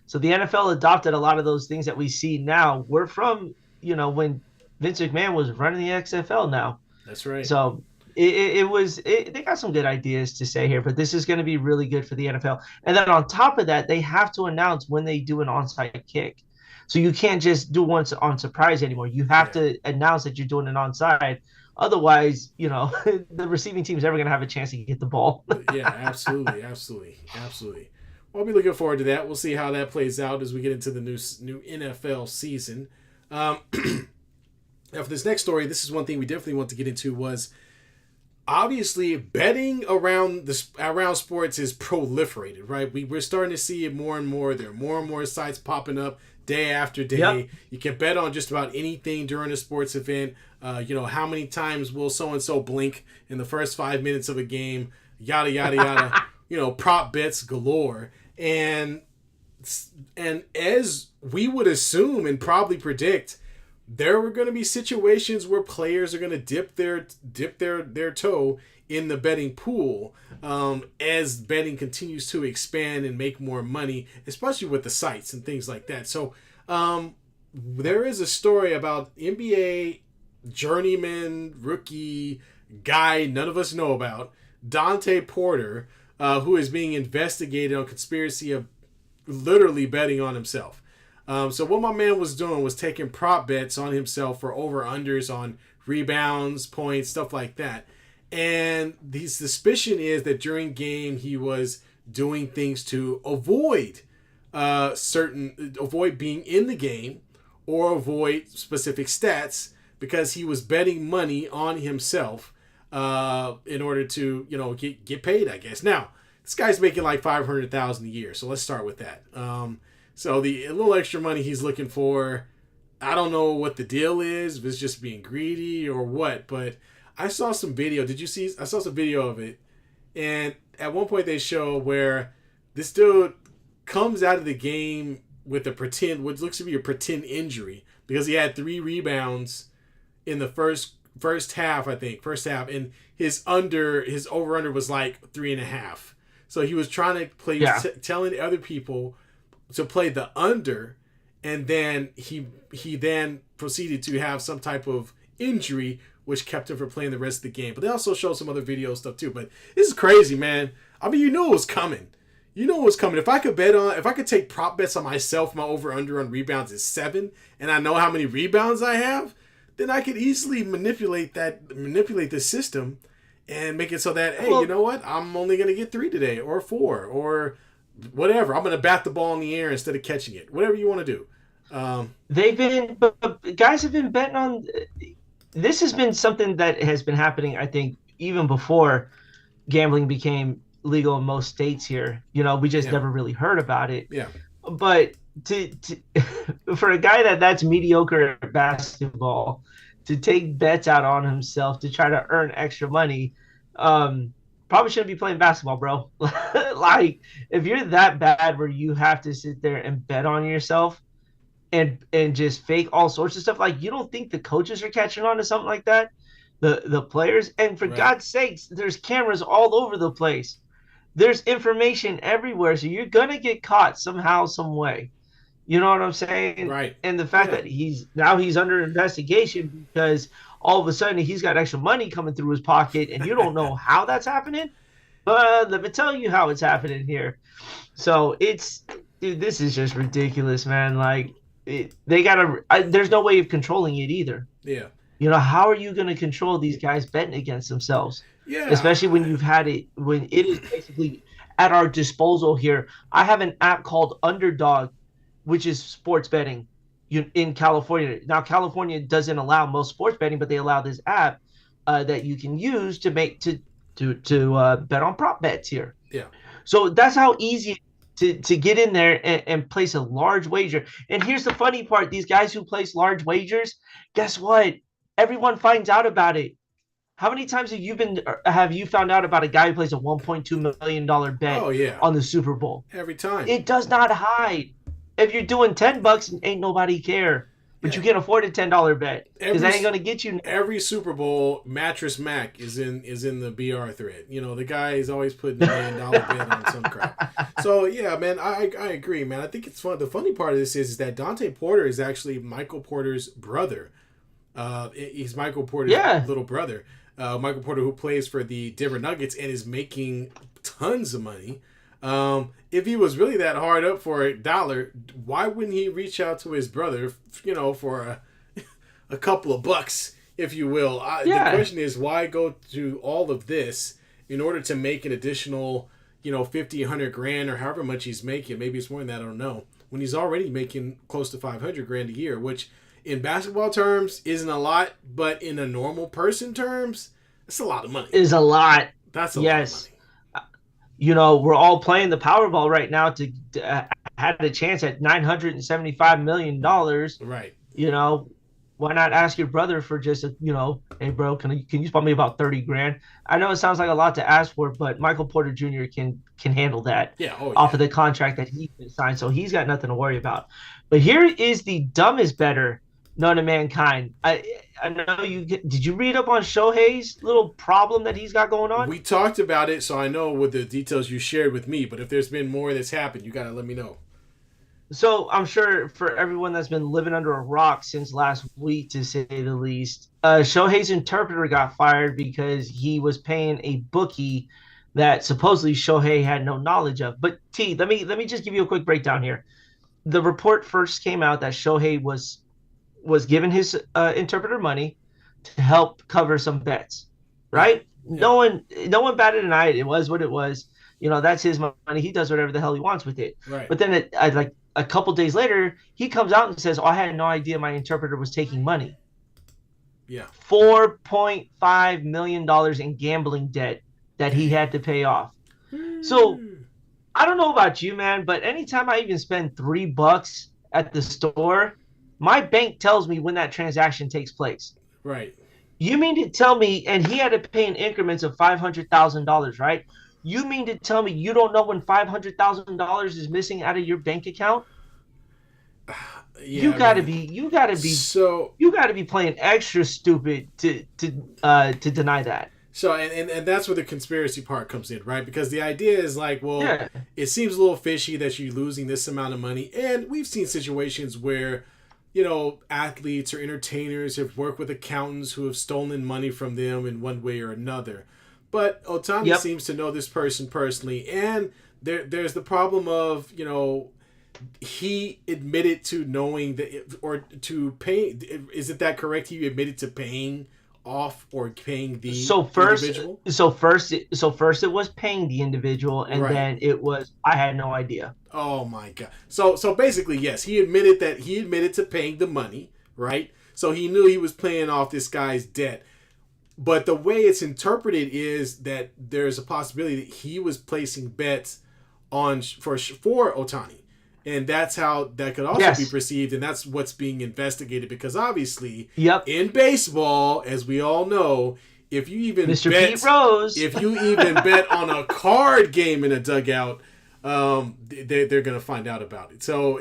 [SPEAKER 2] So the NFL adopted a lot of those things that we see now. We're from when Vince McMahon was running the XFL now.
[SPEAKER 1] That's right.
[SPEAKER 2] So. They got some good ideas to say here, but this is going to be really good for the NFL. And then on top of that, they have to announce when they do an onside kick. So you can't just do one on surprise anymore. You have to announce that you're doing an onside. Otherwise, the receiving team is never going to have a chance to get the ball.
[SPEAKER 1] Yeah, absolutely. Well, I'll be looking forward to that. We'll see how that plays out as we get into the new NFL season. Now, for this next story, this is one thing we definitely want to get into was obviously betting around sports is proliferated, right? We're starting to see it more and more. There are more and more sites popping up day after day. Yep. You can bet on just about anything during a sports event. How many times will so-and-so blink in the first 5 minutes of a game, yada, yada, yada. Prop bets galore. And as we would assume and probably predict, there were going to be situations where players are going to dip their toe in the betting pool as betting continues to expand and make more money, especially with the sites and things like that. So there is a story about NBA journeyman rookie guy none of us know about, Dante Porter, who is being investigated on conspiracy of literally betting on himself. So what my man was doing was taking prop bets on himself for over-unders on rebounds, points, stuff like that. And the suspicion is that during game he was doing things to avoid avoid being in the game or avoid specific stats because he was betting money on himself in order to get paid, I guess. Now this guy's making like 500,000 a year, so let's start with that. So the little extra money he's looking for, I don't know what the deal is, if it's just being greedy or what, but I saw some video. Did you see? I saw some video of it, and at one point they show where this dude comes out of the game with what looks to be a pretend injury because he had 3 rebounds in the first half, I think, and his over under was like 3.5. So he was trying to play, telling other people to play the under, and then he then proceeded to have some type of injury which kept him from playing the rest of the game. But they also showed some other video stuff too. But this is crazy, man. I mean, you knew it was coming. You know it was coming. If I could take prop bets on myself, my over under on rebounds is 7, and I know how many rebounds I have, then I could easily manipulate the system and make it so that, hey, you know what? I'm only gonna get 3 today, or 4, or whatever. I'm gonna bat the ball in the air instead of catching it. Whatever you want to do.
[SPEAKER 2] Guys have been betting on. This has been something that has been happening, I think, even before gambling became legal in most states here. We just never really heard about it.
[SPEAKER 1] Yeah.
[SPEAKER 2] But for a guy that's mediocre at basketball to take bets out on himself to try to earn extra money, probably shouldn't be playing basketball, bro. Like, if you're that bad where you have to sit there and bet on yourself and just fake all sorts of stuff, like, you don't think the coaches are catching on to something like that? The players? And for God's sakes, there's cameras all over the place. There's information everywhere, so you're gonna get caught somehow, some way. You know what I'm saying?
[SPEAKER 1] Right.
[SPEAKER 2] And the fact that he's under investigation because all of a sudden he's got extra money coming through his pocket, and you don't know how that's happening. But let me tell you how it's happening here. So dude, this is just ridiculous, man. Like, there's no way of controlling it either.
[SPEAKER 1] Yeah.
[SPEAKER 2] How are you going to control these guys betting against themselves?
[SPEAKER 1] Yeah.
[SPEAKER 2] Especially when when it is basically at our disposal here. I have an app called Underdog, which is sports betting in California. Now, California doesn't allow most sports betting, but they allow this app that you can use to bet on prop bets here.
[SPEAKER 1] Yeah.
[SPEAKER 2] So that's how easy to get in there and place a large wager. And here's the funny part. These guys who place large wagers, guess what? Everyone finds out about it. How many times have you found out about a guy who plays a $1.2 million bet on the Super Bowl?
[SPEAKER 1] Every time.
[SPEAKER 2] It does not hide. If you're doing $10, ain't nobody care. But you can't afford a $10 bet because that ain't gonna get you.
[SPEAKER 1] Every Super Bowl, Mattress Mac is in the BR thread. The guy is always putting $1 million bet on some crap. So yeah, man, I agree, man. I think it's fun. The funny part of this is that Dante Porter is actually Michael Porter's brother. He's Michael Porter's little brother. Michael Porter, who plays for the Denver Nuggets and is making tons of money. If he was really that hard up for $1, why wouldn't he reach out to his brother, for a couple of bucks, if you will? The question is, why go to all of this in order to make an additional, 50, 100 grand or however much he's making? Maybe it's more than that, I don't know. When he's already making close to 500 grand a year, which in basketball terms isn't a lot, but in a normal person terms, it's a lot of money.
[SPEAKER 2] Is a lot.
[SPEAKER 1] That's a lot of money.
[SPEAKER 2] We're all playing the Powerball right now to had a chance at $975 million.
[SPEAKER 1] Right.
[SPEAKER 2] Why not ask your brother for just hey bro, can you spot me about 30 grand? I know it sounds like a lot to ask for, but Michael Porter Jr. can handle that off of the contract that he signed, so he's got nothing to worry about. But here is the dumbest better known to mankind. I know did you read up on Shohei's little problem that he's got going on?
[SPEAKER 1] We talked about it, so I know with the details you shared with me, but if there's been more that's happened, you got to let me know.
[SPEAKER 2] So I'm sure for everyone that's been living under a rock since last week, to say the least, Shohei's interpreter got fired because he was paying a bookie that supposedly Shohei had no knowledge of. But T, let me just give you a quick breakdown here. The report first came out that Shohei was given his interpreter money to help cover some bets, right?
[SPEAKER 1] Yeah.
[SPEAKER 2] No one batted an eye. It was what it was. That's his money. He does whatever the hell he wants with it.
[SPEAKER 1] Right.
[SPEAKER 2] But then like a couple days later, he comes out and says, "Oh, I had no idea my interpreter was taking money."
[SPEAKER 1] Yeah.
[SPEAKER 2] $4.5 million in gambling debt that he
[SPEAKER 1] Dang.
[SPEAKER 2] had to pay off. So
[SPEAKER 1] Hmm.
[SPEAKER 2] I don't know about you, man, but anytime I even spend $3 at the store, my bank tells me when that transaction takes place.
[SPEAKER 1] Right.
[SPEAKER 2] You mean to tell me, and he had to pay in increments of $500,000, right? You mean to tell me you don't know when $500,000 is missing out of your bank account? You
[SPEAKER 1] Yeah,
[SPEAKER 2] gotta
[SPEAKER 1] man.
[SPEAKER 2] be, you gotta be,
[SPEAKER 1] So
[SPEAKER 2] you gotta be playing extra stupid to deny that.
[SPEAKER 1] and that's where the conspiracy part comes in, right? Because the idea is like, well,
[SPEAKER 2] Yeah.
[SPEAKER 1] it seems a little fishy that you're losing this amount of money, and we've seen situations where, athletes or entertainers have worked with accountants who have stolen money from them in one way or another. But Otani
[SPEAKER 2] Yep.
[SPEAKER 1] seems to know this person personally, and there's the problem of he admitted to knowing that, or to pay. Is it that correct? He admitted to paying off or paying the
[SPEAKER 2] So first,
[SPEAKER 1] individual.
[SPEAKER 2] so first it was paying the individual, and
[SPEAKER 1] Right.
[SPEAKER 2] then it was I had no idea.
[SPEAKER 1] Oh my god. So basically, yes, he admitted to paying the money, right? So he knew he was paying off this guy's debt. But the way it's interpreted is that there's a possibility that he was placing bets on for Otani, and that's how that could also be
[SPEAKER 2] Yes.
[SPEAKER 1] perceived, and that's what's being investigated because obviously
[SPEAKER 2] Yep.
[SPEAKER 1] in baseball, as we all know, if you even
[SPEAKER 2] Mr. Pete
[SPEAKER 1] bet
[SPEAKER 2] Rose.
[SPEAKER 1] if you even bet on a card game in a dugout, they're gonna find out about it. So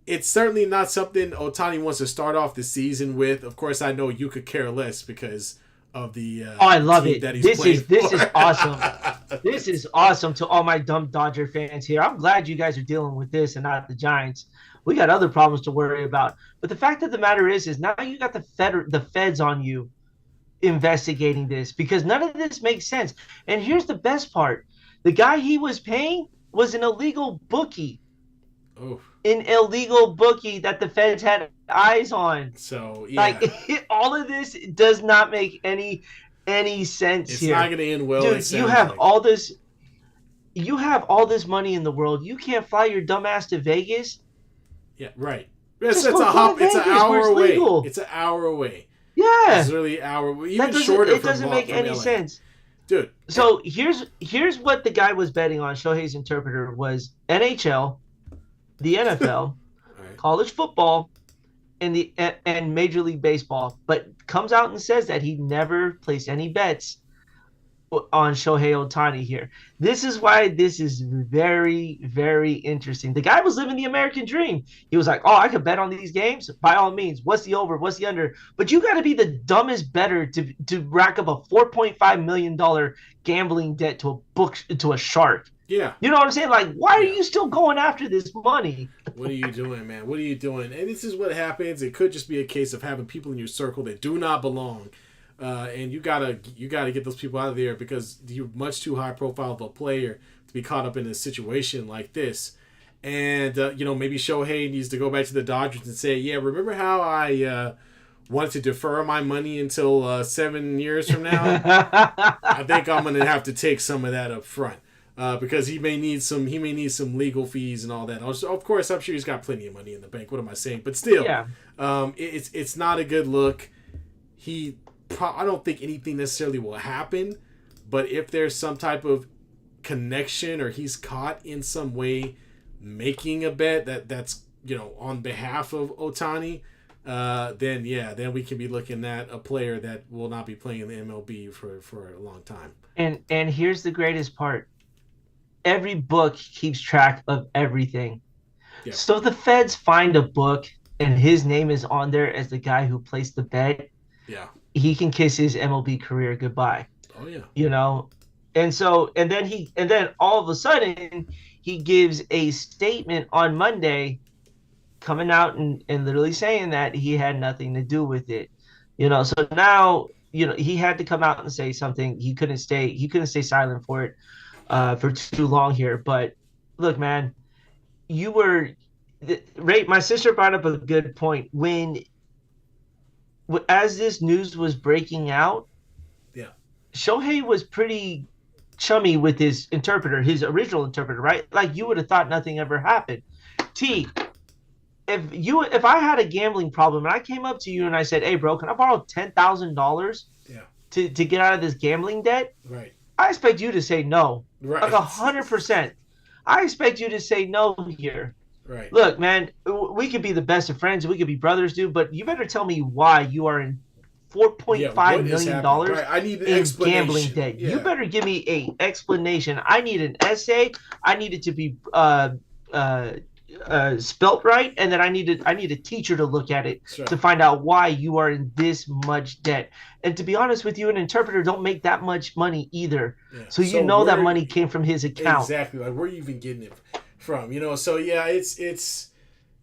[SPEAKER 1] it's certainly not something Otani wants to start off the season with. Of course, I know you could care less because of the
[SPEAKER 2] Oh, I love
[SPEAKER 1] team
[SPEAKER 2] it.
[SPEAKER 1] that he's
[SPEAKER 2] This
[SPEAKER 1] playing
[SPEAKER 2] is this
[SPEAKER 1] for.
[SPEAKER 2] is awesome. This is awesome to all my dumb Dodger fans here. I'm glad you guys are dealing with this and not the Giants. We got other problems to worry about. But the fact of the matter is now you got the feds on you investigating this because none of this makes sense. And here's the best part: the guy he was paying was
[SPEAKER 1] Oh,
[SPEAKER 2] an illegal bookie that the feds had eyes on.
[SPEAKER 1] so
[SPEAKER 2] Like
[SPEAKER 1] yeah,
[SPEAKER 2] all of this does not make any sense
[SPEAKER 1] it's not
[SPEAKER 2] here.
[SPEAKER 1] going to end well. It
[SPEAKER 2] Dude,
[SPEAKER 1] sounds like.
[SPEAKER 2] you have all this money in the world. You can't fly your dumbass to Vegas.
[SPEAKER 1] Yeah, right. It's,
[SPEAKER 2] Just
[SPEAKER 1] it's a
[SPEAKER 2] go to
[SPEAKER 1] hop. It's an
[SPEAKER 2] Vegas where
[SPEAKER 1] hour
[SPEAKER 2] it's
[SPEAKER 1] away.
[SPEAKER 2] legal.
[SPEAKER 1] It's an hour away. It's
[SPEAKER 2] Yeah.
[SPEAKER 1] literally an hour,
[SPEAKER 2] That
[SPEAKER 1] even
[SPEAKER 2] doesn't
[SPEAKER 1] shorter
[SPEAKER 2] it doesn't make
[SPEAKER 1] from
[SPEAKER 2] any
[SPEAKER 1] LA,
[SPEAKER 2] sense.
[SPEAKER 1] dude.
[SPEAKER 2] So here's what the guy was betting on. Shohei's interpreter was NHL, the NFL,
[SPEAKER 1] All right.
[SPEAKER 2] college football, and Major League Baseball, but comes out and says that he never placed any bets on Shohei Ohtani here. This is why this is very, very interesting. The guy was living the American dream. He was like, "Oh, I could bet on these games. By all means, what's the over? What's the under?" But you got to be the dumbest better to rack up a $4.5 million gambling debt to a shark.
[SPEAKER 1] Yeah.
[SPEAKER 2] You know what I'm saying? Like, why are
[SPEAKER 1] Yeah.
[SPEAKER 2] you still going after this money?
[SPEAKER 1] What are you doing, man? What are you doing? And this is what happens. It could just be a case of having people in your circle that do not belong, and you gotta get those people out of there because you're much too high profile of a player to be caught up in a situation like this. And maybe Shohei needs to go back to the Dodgers and say, "Yeah, remember how I wanted to defer my money until 7 years from now? I think I'm gonna have to take some of that up front." Because he may need some legal fees and all that. Also, of course, I'm sure he's got plenty of money in the bank. What am I saying? But still,
[SPEAKER 2] Yeah.
[SPEAKER 1] it's not a good look. I don't think anything necessarily will happen, but if there's some type of connection or he's caught in some way making a bet that's on behalf of Otani, then we can be looking at a player that will not be playing in the MLB for a long time.
[SPEAKER 2] And here's the greatest part. Every book keeps track of everything.
[SPEAKER 1] Yeah.
[SPEAKER 2] So the feds find a book and his name is on there as the guy who placed the bet.
[SPEAKER 1] Yeah.
[SPEAKER 2] He can kiss his MLB career goodbye.
[SPEAKER 1] Oh yeah.
[SPEAKER 2] And then all of a sudden he gives a statement on Monday coming out and literally saying that he had nothing to do with it. So now, he had to come out and say something. He couldn't stay silent for it for too long here. But look, man, you were right. My sister brought up a good point as this news was breaking out. Shohei was pretty chummy with his interpreter, his original interpreter, right? Like you would have thought nothing ever happened. T, if I had a gambling problem and I came up to you and I said, "Hey, bro, can I borrow $10,000
[SPEAKER 1] Yeah.
[SPEAKER 2] to get out of this gambling debt?"
[SPEAKER 1] Right.
[SPEAKER 2] I expect you to say no, like
[SPEAKER 1] Right.
[SPEAKER 2] 100%. I expect you to say no here.
[SPEAKER 1] Right.
[SPEAKER 2] Look, man, we could be the best of friends, we could be brothers, dude, but you better tell me why you are in
[SPEAKER 1] Yeah.
[SPEAKER 2] 4.5
[SPEAKER 1] What is
[SPEAKER 2] million
[SPEAKER 1] happening?
[SPEAKER 2] dollars
[SPEAKER 1] Right. I need an
[SPEAKER 2] in gambling
[SPEAKER 1] explanation.
[SPEAKER 2] debt. You
[SPEAKER 1] Yeah.
[SPEAKER 2] better give me a explanation. I need an essay. I need it to be uh, spelt right, and then I need a teacher to look at it
[SPEAKER 1] That's right.
[SPEAKER 2] to find out why you are in this much debt. And to be honest with you, an interpreter don't make that much money either.
[SPEAKER 1] Yeah.
[SPEAKER 2] So you
[SPEAKER 1] So
[SPEAKER 2] know that
[SPEAKER 1] where
[SPEAKER 2] money came from his account.
[SPEAKER 1] exactly? Like, where are you even getting it from? So yeah, it's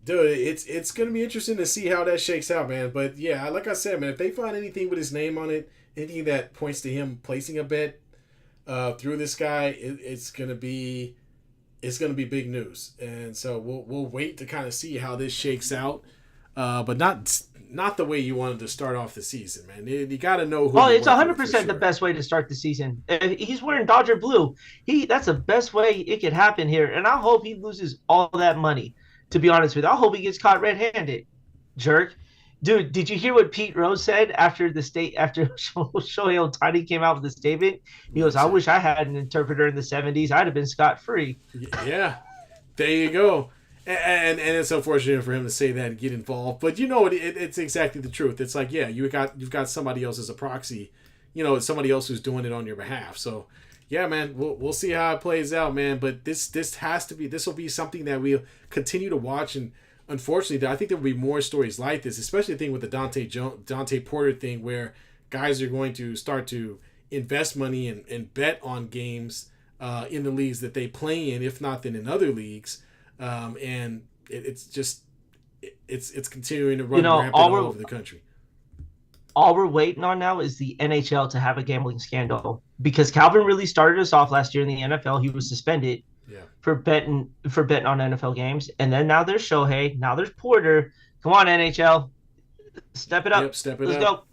[SPEAKER 1] dude, it's gonna be interesting to see how that shakes out, man. But yeah, like I said, man, if they find anything with his name on it, anything that points to him placing a bet through this guy, it's gonna be big news. And so we'll wait to kind of see how this shakes out. But not the way you wanted to start off the season, man. You got to know who
[SPEAKER 2] Oh,
[SPEAKER 1] you're
[SPEAKER 2] it's
[SPEAKER 1] working with for
[SPEAKER 2] 100% the
[SPEAKER 1] sure.
[SPEAKER 2] best way to start the season. He's wearing Dodger blue. That's the best way it could happen here. And I hope he loses all that money, to be honest with you. I hope he gets caught red-handed. Jerk. Dude, did you hear what Pete Rose said after Shohei Ohtani came out with the statement? He
[SPEAKER 1] What
[SPEAKER 2] goes,
[SPEAKER 1] is
[SPEAKER 2] "I
[SPEAKER 1] that?
[SPEAKER 2] wish I had an interpreter in the '70s. I'd have been scot-free."
[SPEAKER 1] Yeah, there you go. And it's unfortunate for him to say that and get involved, but you know it's exactly the truth. It's like, yeah, you've got somebody else as a proxy, somebody else who's doing it on your behalf. So yeah, man, we'll see how it plays out, man. But this will be something that we'll continue to watch. And unfortunately, I think there will be more stories like this, especially the thing with the Dante Porter thing, where guys are going to start to invest money and bet on games in the leagues that they play in, if not then in other leagues. And it's continuing to
[SPEAKER 2] You
[SPEAKER 1] run
[SPEAKER 2] know,
[SPEAKER 1] rampant all over the country.
[SPEAKER 2] all we're waiting on now is the NHL to have a gambling scandal because Calvin really started us off last year in the NFL. He was suspended
[SPEAKER 1] Yeah.
[SPEAKER 2] for betting on NFL games, and then now there's Shohei, now there's Porter. Come on, NHL, step it
[SPEAKER 1] Yep.
[SPEAKER 2] up.
[SPEAKER 1] Step it
[SPEAKER 2] Let's
[SPEAKER 1] up.
[SPEAKER 2] go.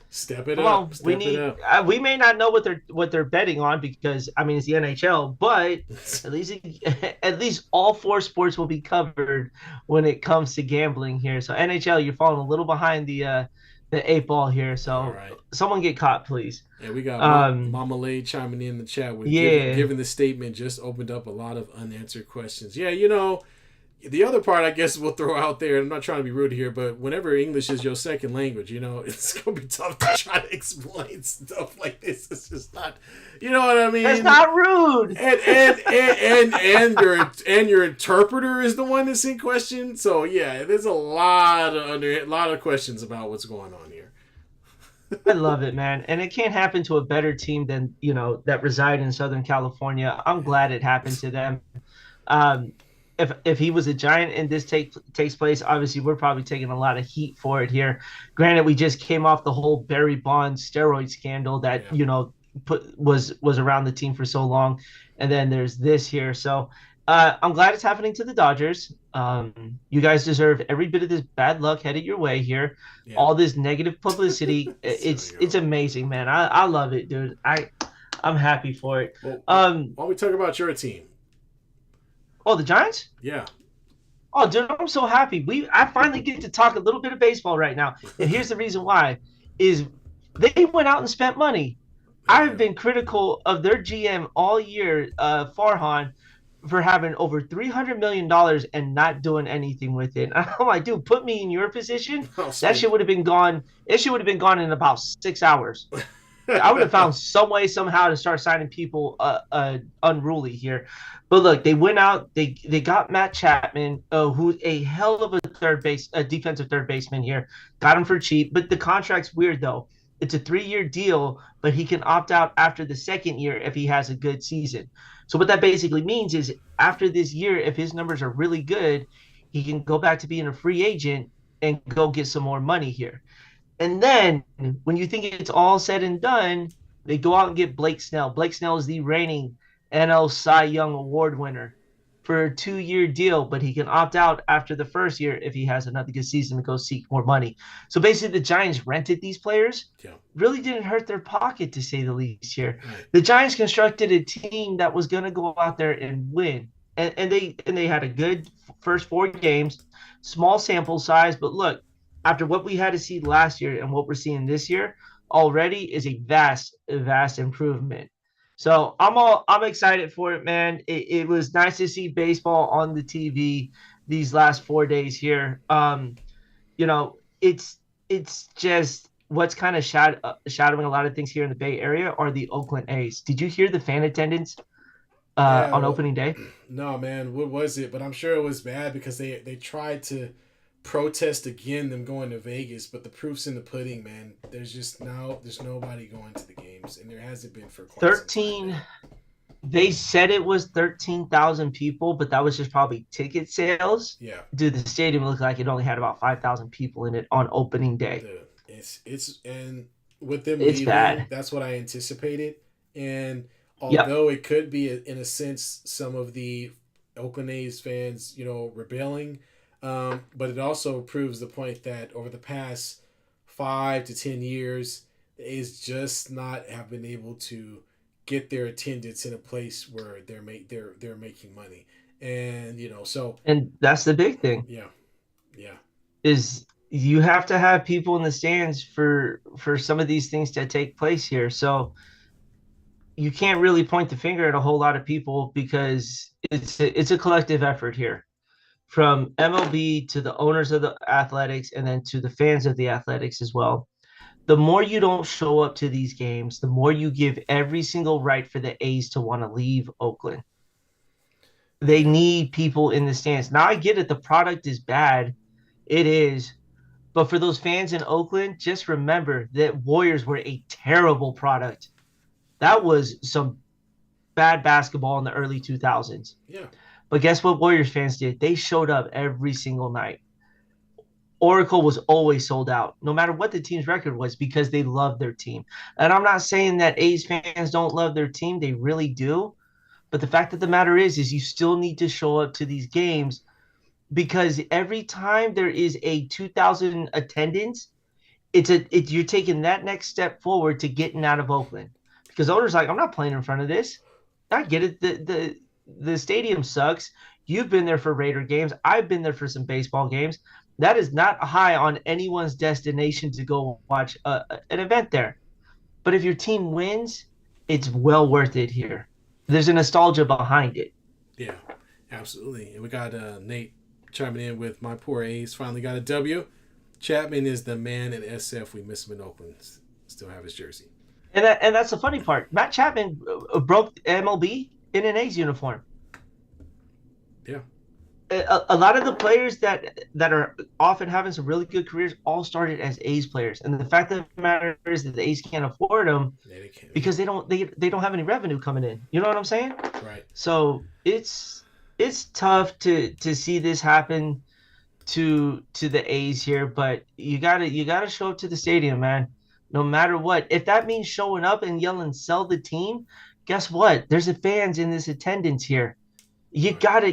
[SPEAKER 1] Step it
[SPEAKER 2] Come
[SPEAKER 1] up.
[SPEAKER 2] on,
[SPEAKER 1] Step it up.
[SPEAKER 2] we may not know what they're betting on because I mean it's the NHL, but at least at least all four sports will be covered when it comes to gambling here. So NHL, you're falling a little behind the eight ball here.
[SPEAKER 1] All
[SPEAKER 2] So
[SPEAKER 1] right.
[SPEAKER 2] someone get caught, please.
[SPEAKER 1] And we got
[SPEAKER 2] Um,
[SPEAKER 1] Mama Lay chiming in the chat with
[SPEAKER 2] yeah,
[SPEAKER 1] given the statement just opened up a lot of unanswered questions. Yeah, the other part I guess we'll throw out there, I'm not trying to be rude here, but whenever English is your second language, it's gonna be tough to try to explain stuff like this. It's just not, you know what I mean?
[SPEAKER 2] that's not rude.
[SPEAKER 1] And your interpreter is the one that's in question. So yeah, there's a lot of questions about what's going on here.
[SPEAKER 2] I love it, man, and it can't happen to a better team than that reside in Southern California. I'm glad it happened to them. Um, if he was a Giant and this takes place, obviously we're probably taking a lot of heat for it here. Granted, we just came off the whole Barry Bonds steroid scandal that
[SPEAKER 1] Yeah.
[SPEAKER 2] was around the team for so long, and then there's this here. So I'm glad it's happening to the Dodgers. You guys deserve every bit of this bad luck headed your way here.
[SPEAKER 1] Yeah.
[SPEAKER 2] All this negative publicity,
[SPEAKER 1] So,
[SPEAKER 2] it's amazing, man. I love it, dude. I'm happy for it.
[SPEAKER 1] Well,
[SPEAKER 2] Um,
[SPEAKER 1] why don't we talk about your team?
[SPEAKER 2] oh, the Giants.
[SPEAKER 1] Yeah.
[SPEAKER 2] Oh, dude, I'm so happy. I finally get to talk a little bit of baseball right now. And here's the reason why is they went out and spent money. I've been critical of their GM all year, Farhan, for having over $300 million and not doing anything with it. I'm like, dude, put me in your position. That shit would have been gone. It shit would have been gone in about 6 hours. I would have found some way somehow to start signing people unruly here. But look, they went out. They got Matt Chapman, who's a hell of a defensive third baseman here. Got him for cheap, but the contract's weird though. It's a 3-year deal, but he can opt out after the second year if he has a good season. So what that basically means is after this year, if his numbers are really good, he can go back to being a free agent and go get some more money here. And then when you think it's all said and done, they go out and get Blake Snell. Blake Snell is the reigning NL Cy Young Award winner. for a 2-year deal, but he can opt out after the first year if he has another good season to go seek more money. So basically, the Giants rented these players.
[SPEAKER 1] Yeah.
[SPEAKER 2] Really didn't hurt their pocket, to say the least here.
[SPEAKER 1] Right.
[SPEAKER 2] The Giants constructed a team that was going to go out there and win. And they had a good first 4 games, small sample size. But look, after what we had to see last year and what we're seeing this year, already is a vast improvement. So I'm excited for it, man. It was nice to see baseball on the TV these last 4 days here. It's just what's kind of shadowing a lot of things here in the Bay Area are the Oakland A's. Did you hear the fan attendance on opening day?
[SPEAKER 1] No, man. What was it? But I'm sure it was bad because they tried to protest again them going to Vegas, but the proof's in the pudding, man. There's nobody going to the games, and there hasn't been for quite
[SPEAKER 2] 13.
[SPEAKER 1] some time.
[SPEAKER 2] They said it was 13,000 people, but that was just probably ticket sales.
[SPEAKER 1] Yeah.
[SPEAKER 2] Dude, the stadium looked like it only had about 5,000 people in it on opening day.
[SPEAKER 1] Dude, it's and with them
[SPEAKER 2] it's
[SPEAKER 1] leaving,
[SPEAKER 2] bad.
[SPEAKER 1] That's what I anticipated. And although it could be in a sense some of the Oakland A's fans, rebelling. But it also proves the point that over the past 5 to 10 years, the A's just not have been able to get their attendance in a place where they're making money, and
[SPEAKER 2] And that's the big thing.
[SPEAKER 1] Yeah.
[SPEAKER 2] Is you have to have people in the stands for some of these things to take place here. So you can't really point the finger at a whole lot of people because it's a collective effort here. From MLB to the owners of the Athletics and then to the fans of the Athletics as well. The more you don't show up to these games, the more you give every single right for the A's to want to leave Oakland. They need people in the stands. Now, I get it. The product is bad. It is. But for those fans in Oakland, just remember that Warriors were a terrible product. That was some bad basketball in the early 2000s.
[SPEAKER 1] Yeah.
[SPEAKER 2] But guess what Warriors fans did? They showed up every single night. Oracle was always sold out, no matter what the team's record was, because they loved their team. And I'm not saying that A's fans don't love their team. They really do. But the fact of the matter is you still need to show up to these games because every time there is a 2,000 attendance, you're taking that next step forward to getting out of Oakland. Because owners are like, I'm not playing in front of this. I get it. The stadium sucks. You've been there for Raider games. I've been there for some baseball games. That is not high on anyone's destination to go watch an event there. But if your team wins, it's well worth it here. There's a nostalgia behind it.
[SPEAKER 1] Yeah, absolutely. And we got Nate chiming in with my poor A's finally got a W. Chapman is the man at SF. We miss him in Oakland. Still have his jersey.
[SPEAKER 2] And that's the funny part. Matt Chapman broke MLB in an A's uniform.
[SPEAKER 1] Yeah.
[SPEAKER 2] A lot of the players that are often having some really good careers all started as A's players, and the fact of the matter is that the A's can't afford them because they don't have any revenue coming in. You know what I'm saying?
[SPEAKER 1] Right.
[SPEAKER 2] So it's tough to see this happen to the A's here, but you gotta show up to the stadium, man. No matter what, if that means showing up and yelling "sell the team," guess what? There's fans in this attendance here. You gotta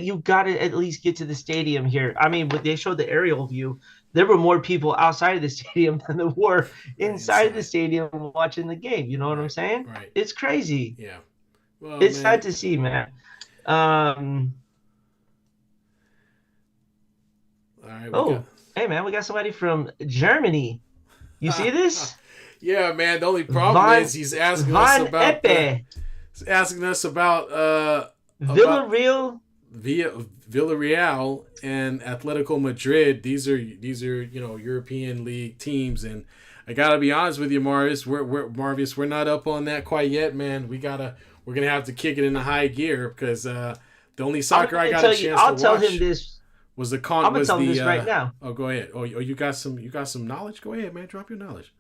[SPEAKER 2] at least get to the stadium here. I mean, when they showed the aerial view, there were more people outside of the stadium than there were inside the stadium watching the game. You know what I'm saying?
[SPEAKER 1] Right.
[SPEAKER 2] It's crazy.
[SPEAKER 1] Yeah. Well,
[SPEAKER 2] it's sad to see, man.
[SPEAKER 1] All right.
[SPEAKER 2] Hey, man, we got somebody from Germany. You see this?
[SPEAKER 1] Yeah, man. The only problem is he's asking us about
[SPEAKER 2] Villarreal
[SPEAKER 1] and Atletico Madrid. These are European League teams, and I gotta be honest with you, Marvis. We're not up on that quite yet, man. We're gonna have to kick it into high gear because the only soccer I got a chance to watch.
[SPEAKER 2] I'll tell him this.
[SPEAKER 1] I'm gonna tell him this right now. Oh, go ahead. Oh, you got some knowledge? Go ahead, man. Drop your knowledge.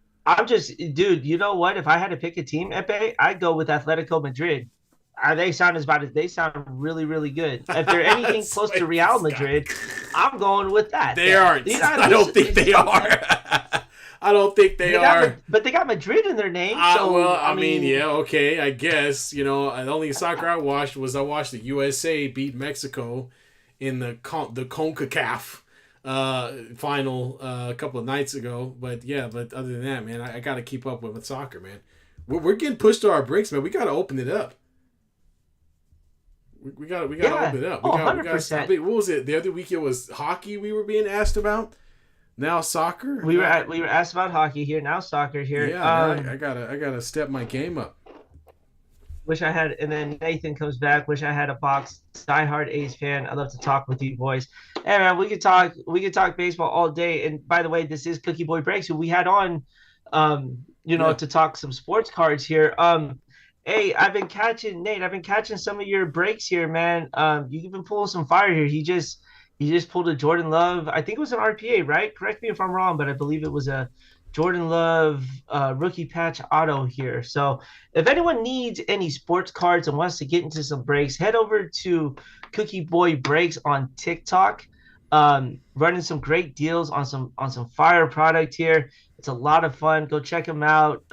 [SPEAKER 2] Dude. You know what? If I had to pick a team, Epe, I'd go with Atletico Madrid. They sound really, really good. If they're anything close to Real Madrid, I'm going with that.
[SPEAKER 1] They aren't. I don't think they are. I don't think they are.
[SPEAKER 2] But they got Madrid in their name.
[SPEAKER 1] Well,
[SPEAKER 2] So
[SPEAKER 1] I mean, yeah, okay, I guess. The only soccer I watched the USA beat Mexico in the CONCACAF final a couple of nights ago. But yeah, but other than that, man, I got to keep up with soccer, man. We're getting pushed to our breaks, man. We got to open it up. We got to open it up. We got
[SPEAKER 2] 100%.
[SPEAKER 1] What was it? The other week it was hockey we were being asked about. Now soccer.
[SPEAKER 2] We were asked about hockey here. Now soccer here.
[SPEAKER 1] Yeah, I gotta step my game up.
[SPEAKER 2] Wish I had, and then Nathan comes back. Wish I had a box. Diehard A's fan. I'd love to talk with you boys. Hey man, we could talk baseball all day. And by the way, this is Cookie Boy Breaks, who we had on, to talk some sports cards here. Hey, I've been catching some of your breaks here, man. You've been pulling some fire here. He just pulled a Jordan Love. I think it was an RPA, right? Correct me if I'm wrong, but I believe it was a Jordan Love rookie patch auto here. So if anyone needs any sports cards and wants to get into some breaks, head over to Cookie Boy Breaks on TikTok. Running some great deals on some fire product here. It's a lot of fun. Go check him out.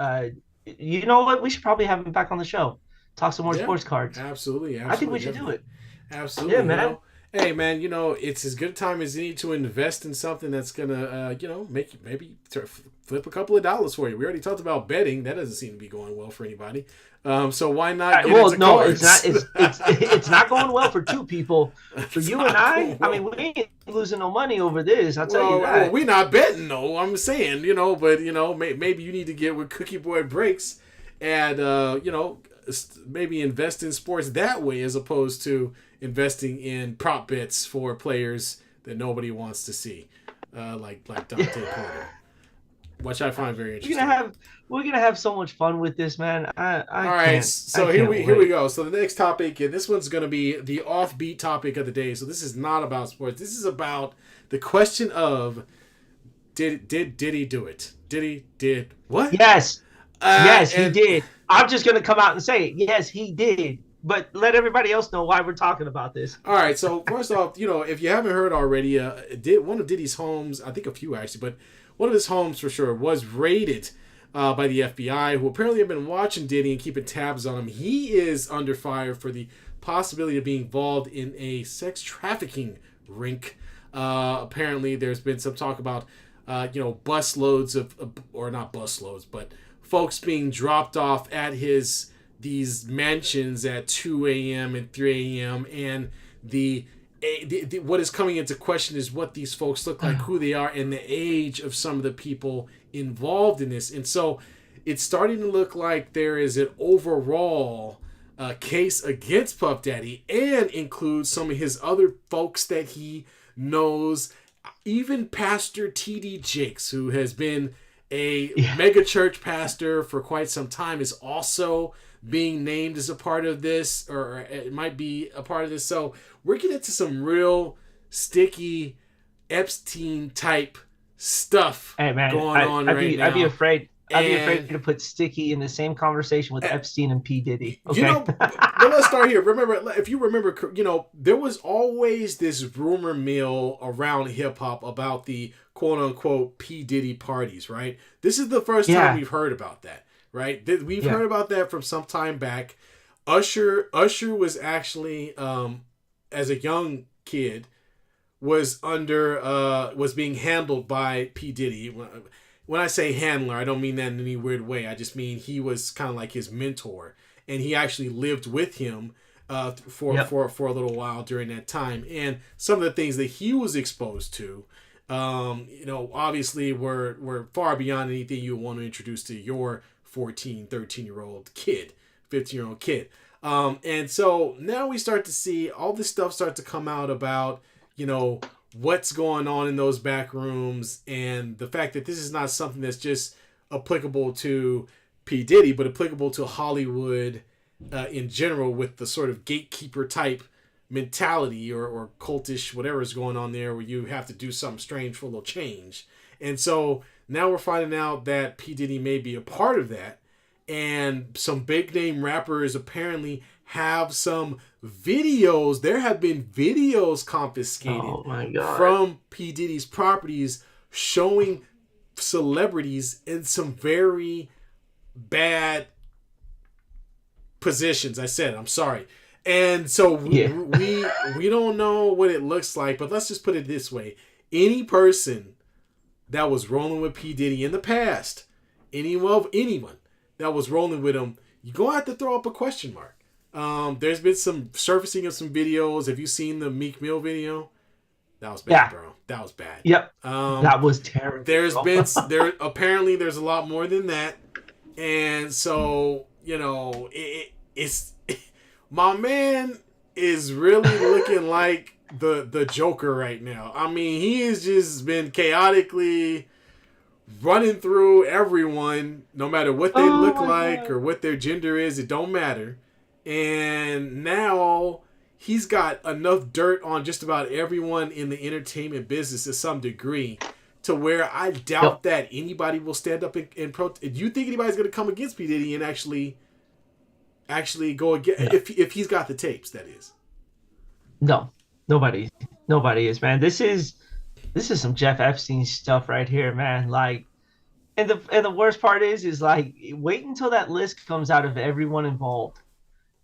[SPEAKER 2] You know what? We should probably have him back on the show. Talk some more sports cards.
[SPEAKER 1] Absolutely.
[SPEAKER 2] I think we should do it.
[SPEAKER 1] Absolutely.
[SPEAKER 2] Yeah, man.
[SPEAKER 1] Hey, man, it's as good a time as any to invest in something that's going to, make you maybe flip a couple of dollars for you. We already talked about betting. That doesn't seem to be going well for anybody. So why not get into cards?
[SPEAKER 2] It's not going well for two people. For you and I mean, we ain't losing no money over this. I'll tell you that.
[SPEAKER 1] Well, we're not betting, though. I'm saying, but, maybe you need to get with Cookie Boy Breaks and, maybe invest in sports that way as opposed to investing in prop bets for players that nobody wants to see, like Dante Porter, which I find very interesting.
[SPEAKER 2] We're gonna have so much fun with this, man. All
[SPEAKER 1] right, so here we go. So the next topic, and this one's gonna be the offbeat topic of the day. So this is not about sports. This is about the question of did he do it? Did what?
[SPEAKER 2] Yes, yes, he did. I'm just gonna come out and say it. Yes, he did. But let everybody else know why we're talking about this.
[SPEAKER 1] All right. So first off, if you haven't heard already, one of Diddy's homes, I think a few actually, but one of his homes for sure was raided by the FBI, who apparently have been watching Diddy and keeping tabs on him. He is under fire for the possibility of being involved in a sex trafficking rink. Apparently, there's been some talk about, bus loads or not bus loads, but folks being dropped off at these mansions at 2 a.m. and 3 a.m. and the what is coming into question is what these folks look like, who they are, and the age of some of the people involved in this. And so it's starting to look like there is an overall case against Puff Daddy and includes some of his other folks that he knows, even Pastor T.D. Jakes, who has been a mega church pastor for quite some time, is also being named as a part of this, or it might be a part of this. So we're getting into some real sticky Epstein type stuff going on right now.
[SPEAKER 2] I'd be afraid to put sticky in the same conversation with Epstein and P. Diddy. Okay?
[SPEAKER 1] But let's start here. If you remember, there was always this rumor mill around hip hop about the quote unquote P. Diddy parties, right? This is the first time we've heard about that. Right, we've heard about that from some time back. Usher was actually, as a young kid, was being handled by P. Diddy. When I say handler, I don't mean that in any weird way. I just mean he was kind of like his mentor, and he actually lived with him for a little while during that time. And some of the things that he was exposed to, obviously were far beyond anything you want to introduce to your 14, 13-year-old kid, 15-year-old kid. And so now we start to see all this stuff start to come out about, what's going on in those back rooms, and the fact that this is not something that's just applicable to P. Diddy, but applicable to Hollywood in general, with the sort of gatekeeper type mentality or cultish whatever is going on there, where you have to do something strange for a little change. And so now we're finding out that P. Diddy may be a part of that, and some big name rappers apparently have some videos. There have been videos confiscated from P. Diddy's properties showing celebrities in some very bad positions. I said, I'm sorry. And so we don't know what it looks like, but let's just put it this way. Any person that was rolling with P. Diddy in the past, anyone that was rolling with him, you're going to have to throw up a question mark. There's been some surfacing of some videos. Have you seen the Meek Mill video? That was bad, bro. That was bad.
[SPEAKER 2] Yep. That was terrible.
[SPEAKER 1] Apparently there's a lot more than that. And so, it's my man is really looking like the Joker right now. I mean, he has just been chaotically running through everyone, no matter what they look like or what their gender is. It don't matter. And now he's got enough dirt on just about everyone in the entertainment business to some degree, to where I doubt that anybody will stand up and protest. Do you think anybody's going to come against P. Diddy and actually go against, if he's got the tapes, that is?
[SPEAKER 2] No, nobody is, man. This is some Jeff Epstein stuff right here, man. Like, and the worst part is like, wait until that list comes out of everyone involved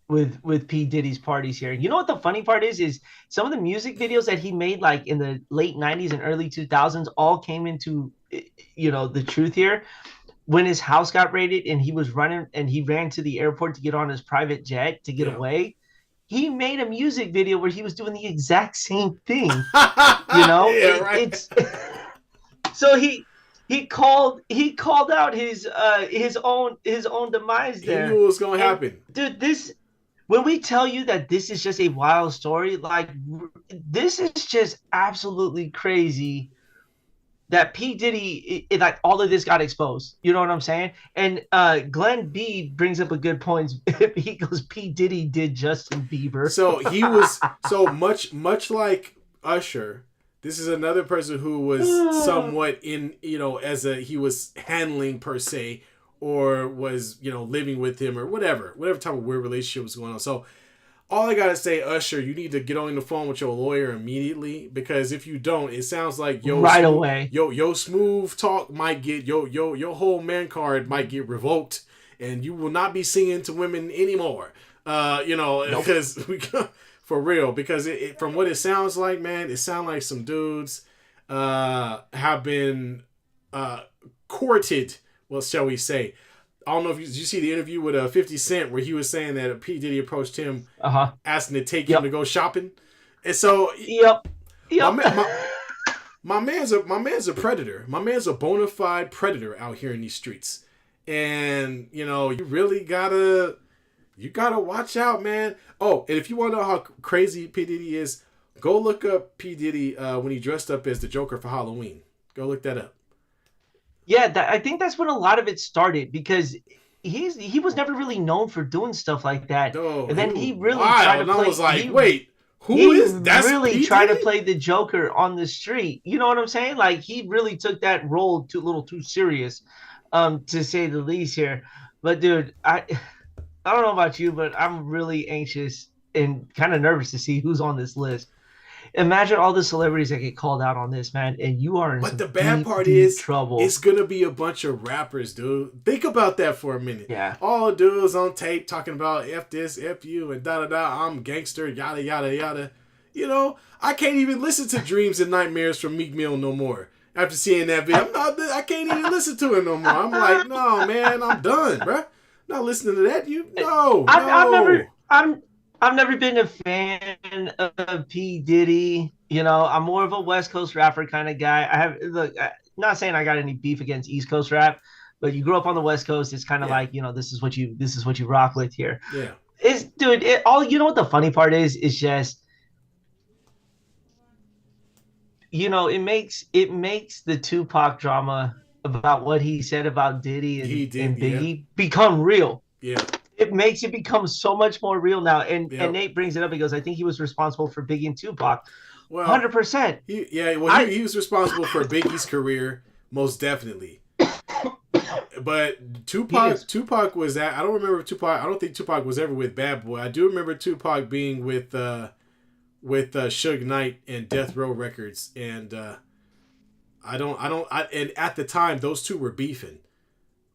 [SPEAKER 2] with P. Diddy's parties here. You know what the funny part is some of the music videos that he made like in the late 90s and early 2000s all came into, the truth here when his house got raided and he was running and he ran to the airport to get on his private jet to get away. He made a music video where he was doing the exact same thing. It's so he called out his own demise there.
[SPEAKER 1] He knew what was going to happen.
[SPEAKER 2] Dude, when we tell you that this is just a wild story, like, this is just absolutely crazy that P. Diddy, like, all of this got exposed. You know what I'm saying? And Glenn B brings up a good point. He goes, P. Diddy did Justin Bieber.
[SPEAKER 1] So he was so much like Usher. This is another person who was somewhat in, he was handling per se, or was, living with him or whatever type of weird relationship was going on. So all I got to say, Usher, you need to get on the phone with your lawyer immediately, because if you don't, it sounds like
[SPEAKER 2] away.
[SPEAKER 1] Yo smooth talk might get, your whole man card might get revoked, and you will not be singing to women anymore. Because for real, because it from what it sounds like, man, it sounds like some dudes have been courted. Well, shall we say? I don't know if you see the interview with 50 Cent where he was saying that P. Diddy approached him, asking to take him to go shopping, and so my man's a predator. My man's a bona fide predator out here in these streets, and you really gotta watch out, man. Oh, and if you want to know how crazy P. Diddy is, go look up P. Diddy when he dressed up as the Joker for Halloween. Go look that up.
[SPEAKER 2] Yeah, I think that's when a lot of it started, because he was never really known for doing stuff like that.
[SPEAKER 1] No,
[SPEAKER 2] and then he really tried to play.
[SPEAKER 1] I was like, wait, who is that?
[SPEAKER 2] Really tried to play the Joker on the street. You know what I'm saying? Like, he really took that role a little too serious, to say the least here. But dude, I don't know about you, but I'm really anxious and kind of nervous to see who's on this list. Imagine all the celebrities that get called out on this, man, and you are in
[SPEAKER 1] But the bad part is,
[SPEAKER 2] trouble.
[SPEAKER 1] It's gonna be a bunch of rappers, dude. Think about that for a minute.
[SPEAKER 2] Yeah.
[SPEAKER 1] All dudes on tape talking about F this, F you, and da-da-da, I'm gangster, yada, yada, yada. I can't even listen to Dreams and Nightmares from Meek Mill no more. After seeing that video, I can't even listen to it no more. I'm like, no, man, I'm done, bruh. Not listening to that.
[SPEAKER 2] I've never been a fan of P. Diddy. I'm more of a West Coast rapper kind of guy. I'm not saying I got any beef against East Coast rap, but you grew up on the West Coast. It's kind of like, this is what you rock with here.
[SPEAKER 1] Yeah.
[SPEAKER 2] You know what the funny part is just, it makes the Tupac drama about what he said about Diddy and Biggie become real.
[SPEAKER 1] Yeah.
[SPEAKER 2] It makes it become so much more real now. And Nate brings it up. He goes, I think he was responsible for Biggie and Tupac. Well, 100%.
[SPEAKER 1] He was responsible for Biggie's career, most definitely. But Tupac was that. I don't remember Tupac. I don't think Tupac was ever with Bad Boy. I do remember Tupac being with Suge Knight and Death Row Records. And And at the time, those two were beefing.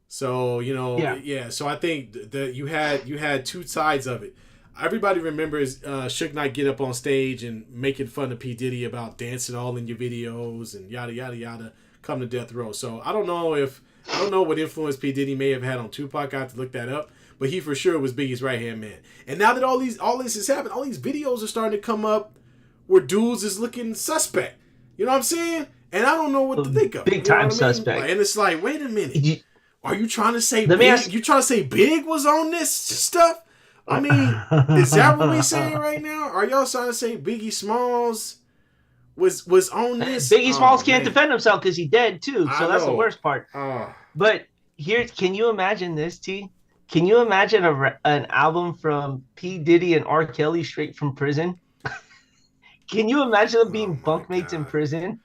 [SPEAKER 1] So yeah. So I think that you had two sides of it. Everybody remembers Suge Knight get up on stage and making fun of P Diddy about dancing all in your videos and yada yada yada. Come to death row. So I don't know what influence P Diddy may have had on Tupac. I have to look that up. But he for sure was Biggie's right hand man. And now that all this has happened, all these videos are starting to come up where dudes is looking suspect. You know what I'm saying? And I don't know what to think of.
[SPEAKER 2] Big time suspect.
[SPEAKER 1] And it's like, wait a minute. Are you trying to say Big? You trying to say Big was on this stuff? I mean, is that what we saying right now? Are y'all trying to say Biggie Smalls was on this?
[SPEAKER 2] Biggie Smalls can't defend himself because he dead too. So that's the worst part. But here, can you imagine this, T? Can you imagine an album from P Diddy and R Kelly straight from prison? Can you imagine them being bunkmates in prison?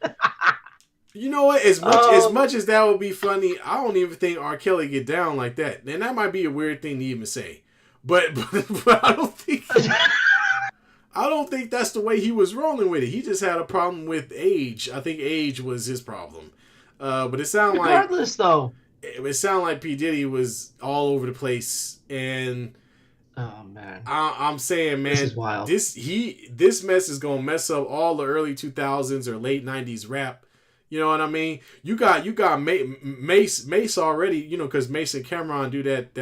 [SPEAKER 1] You know what? As much as that would be funny, I don't even think R. Kelly get down like that. And that might be a weird thing to even say. But I don't think that's the way he was rolling with it. He just had a problem with age. I think age was his problem. But it sounded
[SPEAKER 2] though.
[SPEAKER 1] It sounded like P. Diddy was all over the place. And
[SPEAKER 2] oh man,
[SPEAKER 1] I'm saying, man,
[SPEAKER 2] this is wild.
[SPEAKER 1] This mess is gonna mess up all the early 2000s or late 90s rap. You know what I mean? You got Mace already, because Mace and Cameron do that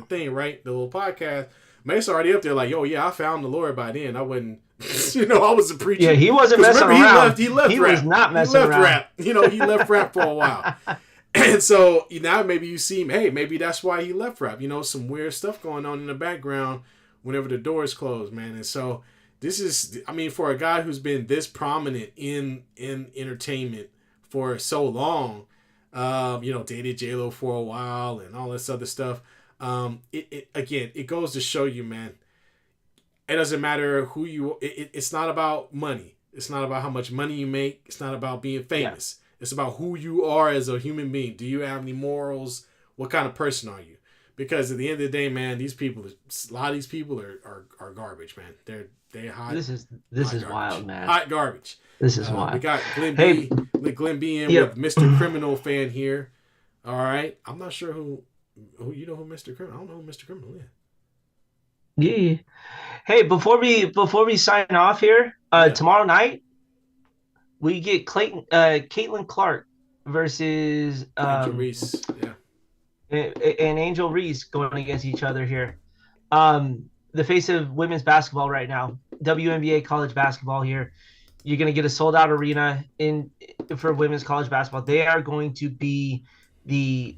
[SPEAKER 1] thing, right? The little podcast. Mace already up there like, yo, yeah, I found the Lord by then. I wasn't, I was a preacher.
[SPEAKER 2] Yeah, he wasn't messing around.
[SPEAKER 1] He left
[SPEAKER 2] he
[SPEAKER 1] rap.
[SPEAKER 2] Was not messing around.
[SPEAKER 1] Rap. He left rap for a while. And so now maybe you see him, hey, maybe that's why he left rap. Some weird stuff going on in the background whenever the door is closed, man. And so this is, for a guy who's been this prominent in entertainment for so long, dated J-Lo for a while and all this other stuff. It goes to show you, man, it doesn't matter who you, it's not about money. It's not about how much money you make. It's not about being famous. Yeah. It's about who you are as a human being. Do you have any morals? What kind of person are you? Because at the end of the day, man, a lot of these people are garbage, man. They're hot.
[SPEAKER 2] This is wild, man.
[SPEAKER 1] Hot garbage.
[SPEAKER 2] This is wild.
[SPEAKER 1] We got Glenn B. Glenn B in with Mr. Criminal fan here. All right. I'm not sure who you know who Mr. Criminal. I don't know who Mr. Criminal is.
[SPEAKER 2] Yeah. Hey, before we sign off here, tomorrow night we get Caitlin Clark versus
[SPEAKER 1] Angel Reese. Yeah.
[SPEAKER 2] And Angel Reese going against each other here. The face of women's basketball right now, WNBA college basketball here. You're going to get a sold-out arena for women's college basketball. They are going to be the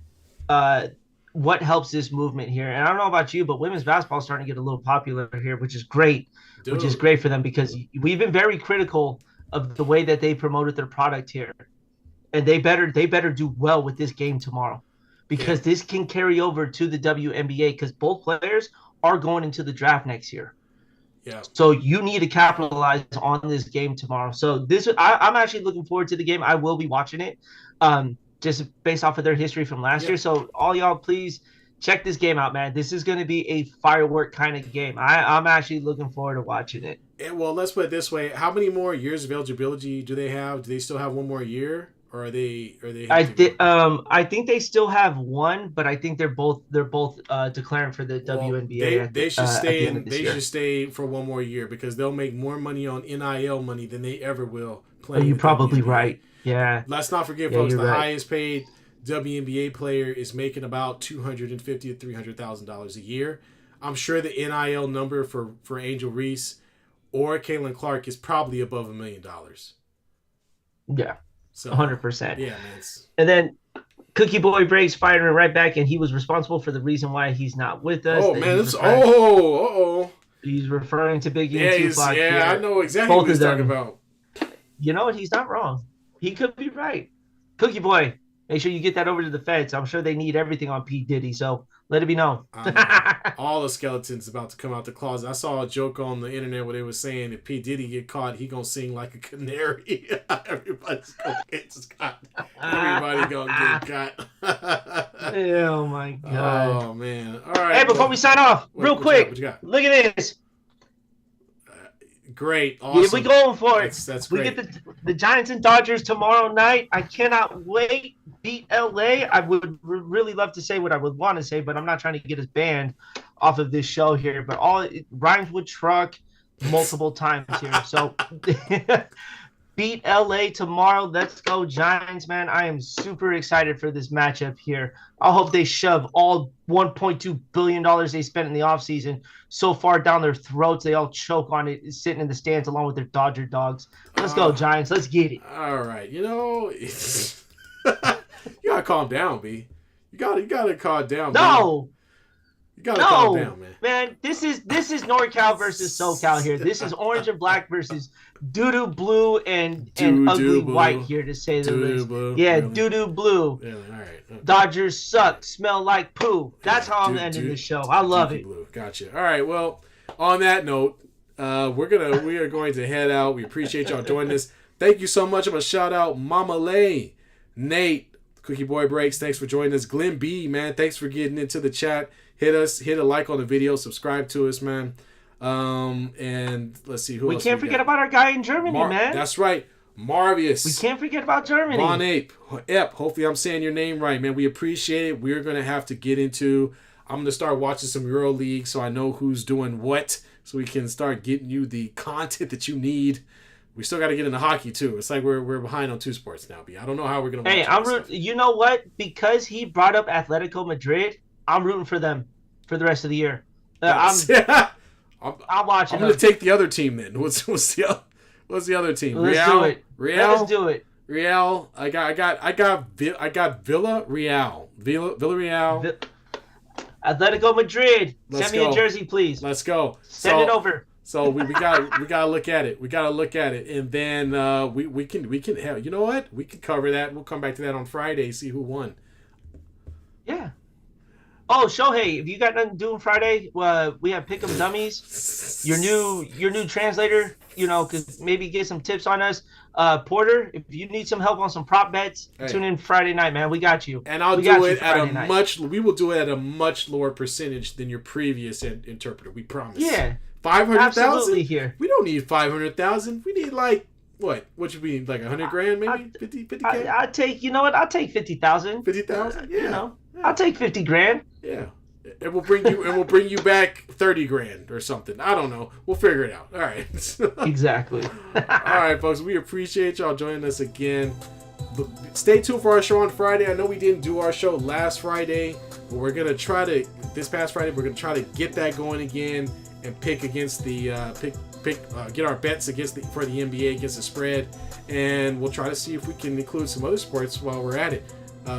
[SPEAKER 2] what helps this movement here. And I don't know about you, but women's basketball is starting to get a little popular here, which is great. Dude. Which is great for them because we've been very critical of the way that they promoted their product here. And they better do well with this game tomorrow. Because this can carry over to the WNBA because both players are going into the draft next year. Yeah. So you need to capitalize on this game tomorrow. So I'm actually looking forward to the game. I will be watching it, just based off of their history from last year. So all y'all, please check this game out, man. This is going to be a firework kind of game. I'm actually looking forward to watching it.
[SPEAKER 1] Yeah, well, let's put it this way: how many more years of eligibility do they have? Do they still have one more year? Or are they?
[SPEAKER 2] I think they still have one, but I think they're both declaring for the WNBA.
[SPEAKER 1] They should stay. They should stay for one more year because they'll make more money on NIL money than they ever will playing.
[SPEAKER 2] You're probably right. Yeah.
[SPEAKER 1] Let's not forget, folks. The highest paid WNBA player is making about $250,000 to $300,000 a year. I'm sure the NIL number for Angel Reese or Caitlin Clark is probably above $1 million.
[SPEAKER 2] Yeah.
[SPEAKER 1] So
[SPEAKER 2] 100%.
[SPEAKER 1] Yeah, man.
[SPEAKER 2] And then Cookie Boy Breaks firing right back, and he was responsible for the reason why he's not with us.
[SPEAKER 1] Oh man,
[SPEAKER 2] he's referring to Biggie and Tupac.
[SPEAKER 1] Yeah, I know exactly what he's talking about.
[SPEAKER 2] You know what? He's not wrong. He could be right. Cookie Boy, make sure you get that over to the feds. I'm sure they need everything on P. Diddy, so let it be known.
[SPEAKER 1] All the skeletons about to come out the closet. I saw a joke on the internet where they were saying if P. Diddy get caught, he gonna sing like a canary. Everybody's gonna get caught. Everybody gonna get caught.
[SPEAKER 2] Oh my god.
[SPEAKER 1] Oh man. All right.
[SPEAKER 2] Hey, before we sign off, real quick,
[SPEAKER 1] what you got?
[SPEAKER 2] Look at this.
[SPEAKER 1] Great. Awesome.
[SPEAKER 2] Yeah, we going for it.
[SPEAKER 1] That's
[SPEAKER 2] we
[SPEAKER 1] great.
[SPEAKER 2] get the Giants and Dodgers tomorrow night. I cannot wait. Beat LA. I would really love to say what I would want to say, but I'm not trying to get us banned off of this show here. But it rhymes with truck multiple times here. So beat LA tomorrow. Let's go Giants, man. I am super excited for this matchup here. I hope they shove all $1.2 billion they spent in the offseason so far down their throats, they all choke on it sitting in the stands along with their Dodger dogs. Let's go, Giants. Let's get it.
[SPEAKER 1] All right. You gotta calm down, B. You gotta calm down.
[SPEAKER 2] No.
[SPEAKER 1] Man. You gotta calm down,
[SPEAKER 2] man. This is NorCal versus SoCal here. This is orange and black versus doo-doo blue and ugly blue. White here, to say the least.
[SPEAKER 1] Blue.
[SPEAKER 2] Yeah,
[SPEAKER 1] really?
[SPEAKER 2] Doo-doo blue.
[SPEAKER 1] Really? All right. Okay.
[SPEAKER 2] Dodgers suck, smell like poo. That's how I'm ending the show. I love it.
[SPEAKER 1] Blue. Gotcha. All right. Well, on that note, we are going to head out. We appreciate y'all joining us. Thank you so much. I'm gonna shout out Mama Lay, Nate, Cookie Boy Breaks. Thanks for joining us. Glenn B, man, thanks for getting into the chat. Hit a like on the video, subscribe to us, man. And let's see who else.
[SPEAKER 2] We can't forget about our guy in Germany, man.
[SPEAKER 1] That's right. Marvius.
[SPEAKER 2] We can't forget about Germany.
[SPEAKER 1] Ron Ape. Hopefully I'm saying your name right, man. We appreciate it. We're gonna have to get into. I'm gonna start watching some Euro League so I know who's doing what, so we can start getting you the content that you need. We still got to get into hockey too. It's like we're behind on two sports now, B. I don't know how we're gonna.
[SPEAKER 2] Hey, you know what? Because he brought up Atletico Madrid, I'm rooting for them for the rest of the year. I'm watching.
[SPEAKER 1] I'm gonna take the other team then. What's the other team?
[SPEAKER 2] Let's do it. Let's do it.
[SPEAKER 1] Real. I got Villa Real.
[SPEAKER 2] Atletico Madrid. Send me a jersey, please.
[SPEAKER 1] Let's go.
[SPEAKER 2] Send it over.
[SPEAKER 1] So we gotta look at it. We gotta look at it, and then we can have. You know what? We can cover that. We'll come back to that on Friday. See who won.
[SPEAKER 2] Yeah. Oh, Shohei, if you got nothing to do on Friday, we have Pick 'em Dummies. Your new translator, could maybe get some tips on us. Porter, if you need some help on some prop bets, tune in Friday night, man. We got you.
[SPEAKER 1] And we will do it at a much lower percentage than your previous interpreter. We promise.
[SPEAKER 2] Yeah.
[SPEAKER 1] 500,000?
[SPEAKER 2] Absolutely here.
[SPEAKER 1] We don't need 500,000. We need what should we need, like 100 grand maybe? 50K?
[SPEAKER 2] I'll take 50,000.
[SPEAKER 1] 50,000? Yeah.
[SPEAKER 2] I'll take 50 grand.
[SPEAKER 1] Yeah. And we'll bring you back 30 grand or something. I don't know. We'll figure it out. All right.
[SPEAKER 2] Exactly.
[SPEAKER 1] All right, folks. We appreciate y'all joining us again. Stay tuned for our show on Friday. I know we didn't do our show last Friday, but we're gonna try to get that going again and pick against the get our bets for the NBA against the spread, and we'll try to see if we can include some other sports while we're at it.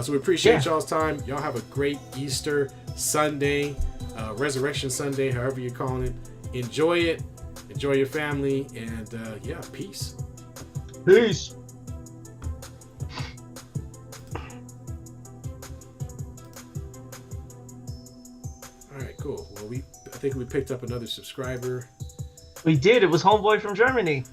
[SPEAKER 1] So we appreciate y'all's time. Y'all have a great Easter Sunday, Resurrection Sunday, however you're calling it. Enjoy it. Enjoy your family, and peace.
[SPEAKER 2] Peace.
[SPEAKER 1] All right, cool. Well, I think we picked up another subscriber.
[SPEAKER 2] We did. It was Homeboy from Germany.